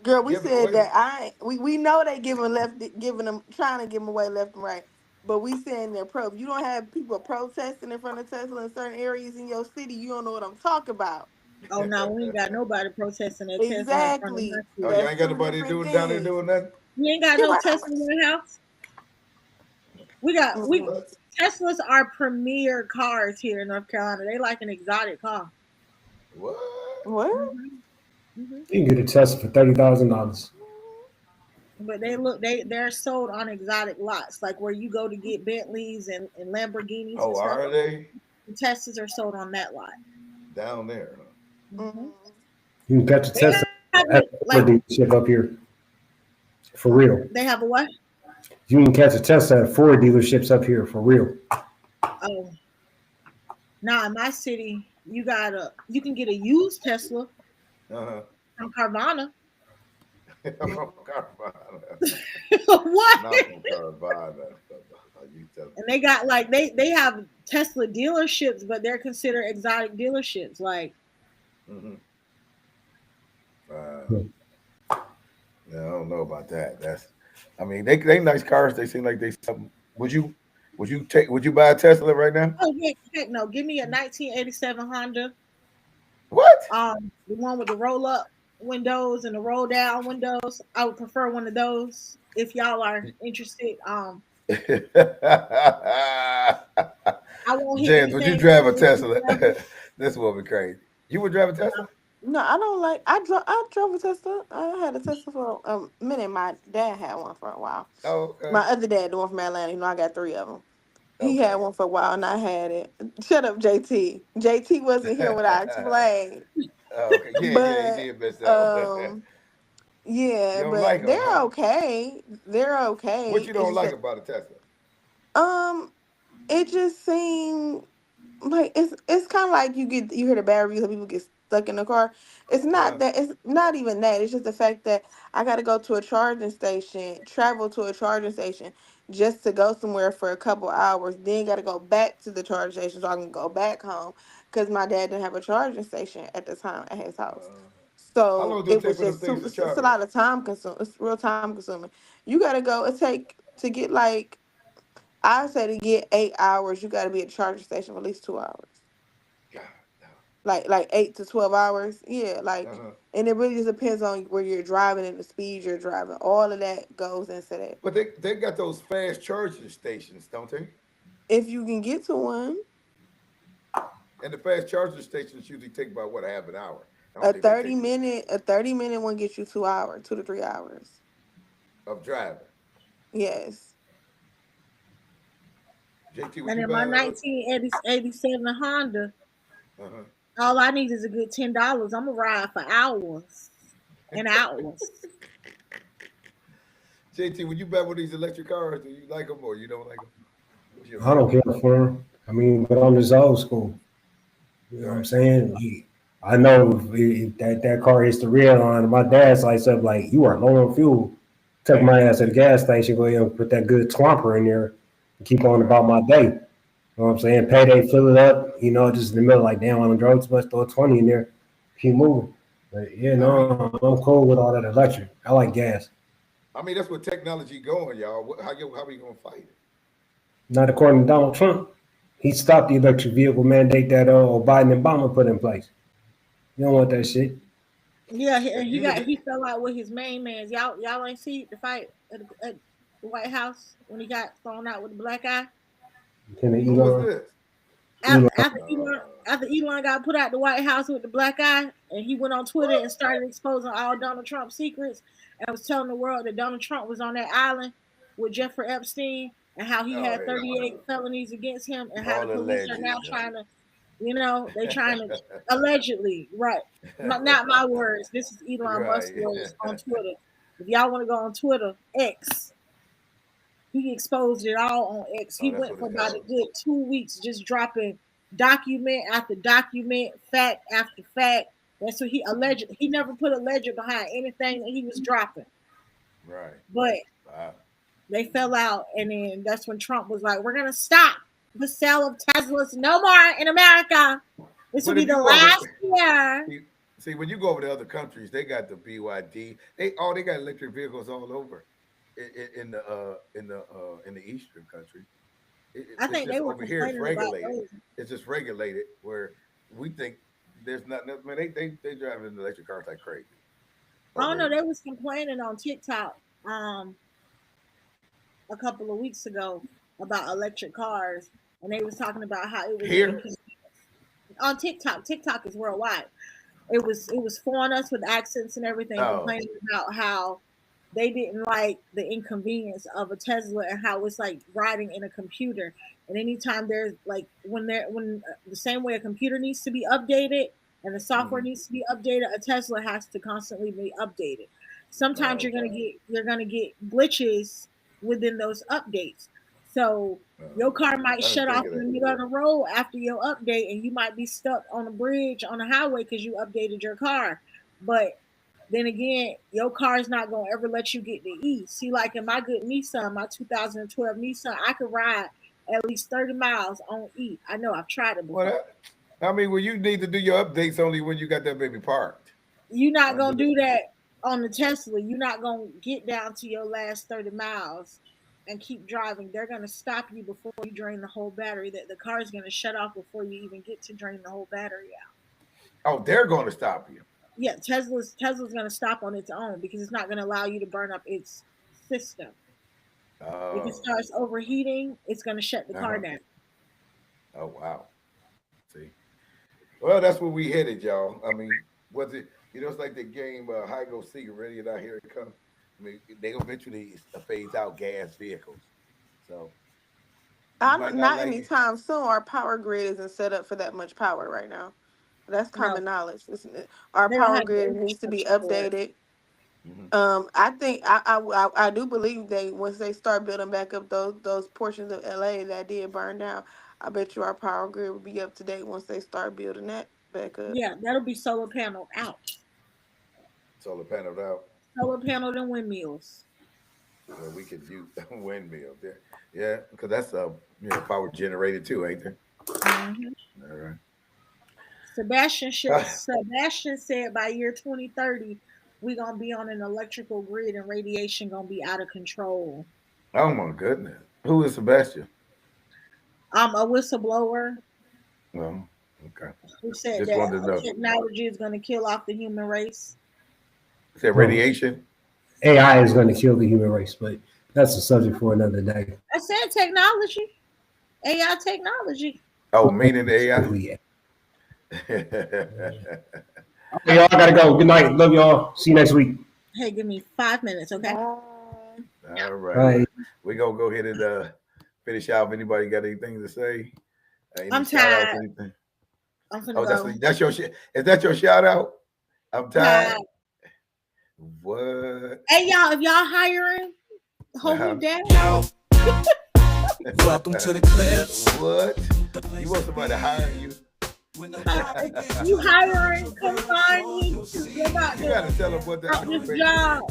[SPEAKER 5] Girl, we
[SPEAKER 2] give it
[SPEAKER 5] said
[SPEAKER 2] away.
[SPEAKER 5] that we know they giving them trying to give them away left and right. But we saying they're pro. If you don't have people protesting in front of Tesla in certain areas in your city, you don't know what I'm talking about.
[SPEAKER 3] Oh no, we ain't got nobody protesting at Tesla in front of my
[SPEAKER 5] Exactly.
[SPEAKER 2] Oh,
[SPEAKER 3] city.
[SPEAKER 2] y'all
[SPEAKER 5] That's
[SPEAKER 2] ain't got
[SPEAKER 5] two
[SPEAKER 2] nobody
[SPEAKER 5] different
[SPEAKER 2] doing down there
[SPEAKER 5] things.
[SPEAKER 2] doing nothing.
[SPEAKER 3] We ain't got
[SPEAKER 5] Get
[SPEAKER 3] no
[SPEAKER 5] right
[SPEAKER 3] Tesla
[SPEAKER 5] out.
[SPEAKER 3] warehouse. We
[SPEAKER 5] Mm-mm.
[SPEAKER 3] Teslas are premier cars here in North Carolina. They like an exotic car.
[SPEAKER 2] What?
[SPEAKER 5] What?
[SPEAKER 3] Hmm.
[SPEAKER 11] You can get a Tesla for $30,000.
[SPEAKER 3] But they're sold on exotic lots, like where you go to get Bentleys and Lamborghinis and
[SPEAKER 2] Oh,
[SPEAKER 3] stuff.
[SPEAKER 2] are they
[SPEAKER 3] The Teslas are sold on that lot.
[SPEAKER 2] down there? Huh?
[SPEAKER 3] Hmm.
[SPEAKER 5] Mm-hmm.
[SPEAKER 11] You can catch a
[SPEAKER 3] They
[SPEAKER 11] Tesla
[SPEAKER 3] have
[SPEAKER 11] at
[SPEAKER 3] it
[SPEAKER 11] a Ford
[SPEAKER 3] like
[SPEAKER 11] dealership up here. For real.
[SPEAKER 3] they have a what?
[SPEAKER 11] You can catch a Tesla at Ford dealerships up here. For real.
[SPEAKER 3] Oh, now in my city, you can get a used Tesla
[SPEAKER 2] Uh-huh.
[SPEAKER 3] from Carvana.
[SPEAKER 2] I'm from Carolina.
[SPEAKER 3] What?
[SPEAKER 2] Not from Carolina. You tell
[SPEAKER 3] And they got like they have Tesla dealerships, but they're considered exotic dealerships. Like
[SPEAKER 2] me. Yeah, I don't know about that. That's, I mean, they nice cars. They seem like they something. Would you buy a Tesla right now?
[SPEAKER 3] oh heck no, give me a 1987 Honda,
[SPEAKER 2] What?
[SPEAKER 3] the one with the roll up windows and the roll down windows. I would prefer one of those if y'all are interested. I won't hit
[SPEAKER 2] James, would you
[SPEAKER 3] anything
[SPEAKER 2] drive a
[SPEAKER 3] under
[SPEAKER 2] Tesla?
[SPEAKER 3] 2,000.
[SPEAKER 2] This woman crazy. You would drive a Tesla?
[SPEAKER 5] No, I don't like. I drove a Tesla. I had a Tesla for a minute. My dad had one for a while.
[SPEAKER 2] Oh, okay.
[SPEAKER 5] My other dad, the one from Atlanta. I got three of them. He had
[SPEAKER 2] Okay.
[SPEAKER 5] one for a while, and I had it. Shut up, JT. JT wasn't here when I explained.
[SPEAKER 2] Oh, okay. Yeah, he
[SPEAKER 5] But
[SPEAKER 2] did miss that one.
[SPEAKER 5] um, yeah,
[SPEAKER 2] You don't like
[SPEAKER 5] but
[SPEAKER 2] them,
[SPEAKER 5] they're
[SPEAKER 2] huh?
[SPEAKER 5] okay. They're
[SPEAKER 2] What
[SPEAKER 5] okay.
[SPEAKER 2] you
[SPEAKER 5] It's
[SPEAKER 2] don't
[SPEAKER 5] just
[SPEAKER 2] like
[SPEAKER 5] that
[SPEAKER 2] about a Tesla?
[SPEAKER 5] um, it just seemed like it's kind of like you hear the bad reviews of people get stuck in the car. It's not
[SPEAKER 2] Uh-huh.
[SPEAKER 5] that. It's not even that. It's just the fact that I got to go to a charging station, travel to a charging station just to go somewhere for a couple hours. Then got to go back to the charging station so I can go back home because my dad didn't have a charging station at the time at his house.
[SPEAKER 2] Uh, how
[SPEAKER 5] So
[SPEAKER 2] long does it
[SPEAKER 5] it
[SPEAKER 2] take
[SPEAKER 5] was
[SPEAKER 2] for them
[SPEAKER 5] just
[SPEAKER 2] things
[SPEAKER 5] too.
[SPEAKER 2] to
[SPEAKER 5] It's a
[SPEAKER 2] charge?
[SPEAKER 5] lot of time consuming. It's real time consuming. You got to go. It take to get like I say to get 8 hours. You got to be at a charging station for at least 2 hours,
[SPEAKER 2] God,
[SPEAKER 5] like 8 to 12 hours. Yeah,
[SPEAKER 2] no.
[SPEAKER 5] like,
[SPEAKER 2] Uh-huh.
[SPEAKER 5] and it really just depends on where you're driving and the speed you're driving. All of that goes into that.
[SPEAKER 2] But they got those fast charging stations, don't they?
[SPEAKER 5] If you can get to one,
[SPEAKER 2] And the fast charging stations usually take about what, half an hour. I don't
[SPEAKER 5] a
[SPEAKER 2] think they
[SPEAKER 5] 30
[SPEAKER 2] take you
[SPEAKER 5] minute a 30 minute one gets you 2 hours, 2 to 3 hours.
[SPEAKER 2] of driving.
[SPEAKER 5] Yes.
[SPEAKER 2] JT, would
[SPEAKER 3] And
[SPEAKER 2] you
[SPEAKER 3] in
[SPEAKER 2] buy
[SPEAKER 3] my
[SPEAKER 2] a
[SPEAKER 3] 1987 Honda,
[SPEAKER 2] uh-huh.
[SPEAKER 3] all I need is a good $10. I'm gonna ride for hours and hours.
[SPEAKER 2] JT, would you buy one of these electric cars? Do you like them or you don't like them? What's your
[SPEAKER 11] I don't
[SPEAKER 2] opinion?
[SPEAKER 11] care for them. I mean, but I'm just old school. You know what I'm
[SPEAKER 2] Right.
[SPEAKER 11] saying? Like, I know if that car hits the red line, and my dad's lights up like you are low on fuel. Took my ass to the gas station, go ahead and put that good twomper in there, and keep on
[SPEAKER 2] Right.
[SPEAKER 11] about my day. You know what I'm saying? Payday, fill it up. Just in the middle, like damn, I done drove too much. Throw a 20 in there, keep moving. But yeah,
[SPEAKER 2] I mean,
[SPEAKER 11] no, I'm cool with all that electric. I like gas.
[SPEAKER 2] that's what technology going, y'all. How we gonna fight it?
[SPEAKER 11] Not according to Donald Trump. He stopped the electric vehicle mandate that Biden and Obama put in place. You don't want that shit.
[SPEAKER 3] Yeah,
[SPEAKER 2] You look at
[SPEAKER 3] he fell out with his main man. Y'all ain't see the fight at the White House when he got thrown out with the black eye.
[SPEAKER 11] Can
[SPEAKER 2] who was
[SPEAKER 11] Elon?
[SPEAKER 2] this?
[SPEAKER 3] After Elon got put out the White House with the black eye, and he went on Twitter and started exposing all Donald Trump's secrets, and was telling the world that Donald Trump was on that island with Jeffrey Epstein, and how he had 38 felonies against him, and how the police are now trying to, they trying to allegedly, right? Not my words. This is Elon Musk's words on Twitter. If y'all want to go on Twitter, X. He exposed it all on X. He went for about a good 2 weeks just dropping document after document, fact after fact. That's what he alleged. He never put alleged behind anything that he was dropping.
[SPEAKER 2] Right.
[SPEAKER 3] But they fell out, and then that's when Trump was like, "We're gonna stop the sale of Teslas no more in America. This will be the last year."
[SPEAKER 2] See, when you go over to other countries, they got the BYD. They got electric vehicles all over. In the Eastern country,
[SPEAKER 3] I think they were
[SPEAKER 2] over here. It's regulated. It's just regulated where we think there's nothing. Man, they drive in electric cars like crazy.
[SPEAKER 3] I don't know. They was complaining on TikTok a couple of weeks ago about electric cars, and they was talking about how it was
[SPEAKER 2] here
[SPEAKER 3] on TikTok. TikTok is worldwide. It was foreign us with accents and everything, complaining about how they didn't like the inconvenience of a Tesla and how it's like riding in a computer. And anytime there's like when the same way a computer needs to be updated and the software needs to be updated, a Tesla has to constantly be updated. Sometimes you're gonna get glitches within those updates. So your car might shut off in the middle of the road after your update, and you might be stuck on a bridge on the highway because you updated your car. But then again, your car is not going to ever let you get to E. See, like in my good Nissan, my 2012 Nissan, I could ride at least 30 miles on E. I know, I've tried it before.
[SPEAKER 2] Well, you need to do your updates only when you got that baby parked.
[SPEAKER 3] You're not going to do that on the Tesla. You're not going to get down to your last 30 miles and keep driving. They're going to stop you before you drain the whole battery. The car is going to shut off before you even get to drain the whole battery out.
[SPEAKER 2] Oh, they're going to stop you.
[SPEAKER 3] Yeah, Tesla's going to stop on its own because it's not going to allow you to burn up its system. If it starts overheating, it's going to shut the car down.
[SPEAKER 2] Oh, wow. See? Well, that's where we headed, y'all. I mean, was it, it's like the game Hide Go Seek, ready and out here it comes. I mean, they eventually phase out gas vehicles. So,
[SPEAKER 5] not anytime soon. Our power grid isn't set up for that much power right now. That's common knowledge, isn't it? Our power grid needs to be updated. I think I do believe once they start building back up those portions of LA that did burn down, I bet you our power grid will be up to date once they start building that back up.
[SPEAKER 3] Yeah, that'll be solar paneled out.
[SPEAKER 2] Solar paneled out.
[SPEAKER 3] Solar paneled and windmills.
[SPEAKER 2] Well, we could use windmills there. Yeah, because that's power generated too, ain't there? Mm-hmm. All right.
[SPEAKER 3] Sebastian said by year 2030, we're going to be on an electrical grid and radiation going to be out of control.
[SPEAKER 2] Oh, my goodness. Who is Sebastian?
[SPEAKER 3] I'm a whistleblower.
[SPEAKER 2] Well, okay.
[SPEAKER 3] Who said that technology is going to kill off the human race?
[SPEAKER 2] Said radiation?
[SPEAKER 11] AI is going to kill the human race, but that's a subject for another day.
[SPEAKER 3] I said technology. AI technology.
[SPEAKER 2] Oh, meaning the AI?
[SPEAKER 11] Yeah. Y'all gotta go. Good night. Love y'all. See you next week.
[SPEAKER 3] Hey, give me 5 minutes, okay?
[SPEAKER 2] All right. We're gonna go ahead and finish out. If anybody got anything to say,
[SPEAKER 3] I'm tired. I'm finna go.
[SPEAKER 2] That's your shit. Is that your shout out? I'm tired. What?
[SPEAKER 3] Hey y'all, if y'all hiring, hold me down.
[SPEAKER 1] Welcome to the clips.
[SPEAKER 2] What? You want somebody to hire you?
[SPEAKER 3] You hiring? Come find me.
[SPEAKER 2] You gotta tell them what the
[SPEAKER 3] occupation job.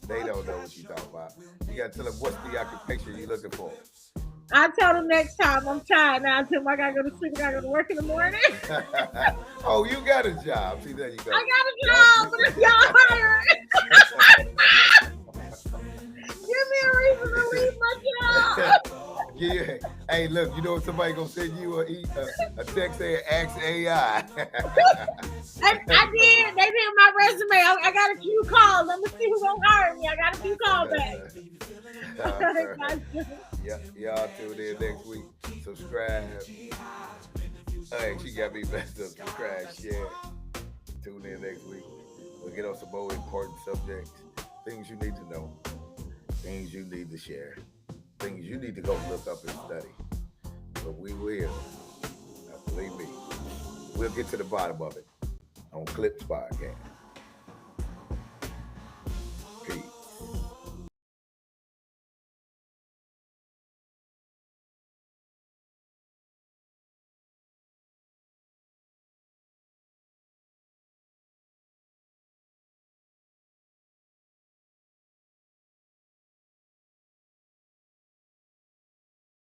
[SPEAKER 2] They don't know what you talking about. You gotta tell them what's the occupation you're looking for.
[SPEAKER 3] I'll tell them next time. I'm tired now. I tell them I gotta go to sleep. I gotta go to work in the morning.
[SPEAKER 2] Oh, you got a job. See, there you go.
[SPEAKER 3] I got a job, but if y'all hiring, give me a reason to leave my job.
[SPEAKER 2] Yeah. Hey, look, you know what? Somebody gonna send you a text saying "Ask AI."
[SPEAKER 3] I did. They did my resume. I got a few calls. Let me see who's gonna hire me. I got a few calls back.
[SPEAKER 2] Y'all tune in next week. Subscribe. Hey, she got me messed up. Subscribe, share. Tune in next week. We'll get on some more important subjects. Things you need to know. Things you need to share. Things you need to go look up and study. But we will. Now, believe me. We'll get to the bottom of it on Clips Podcast.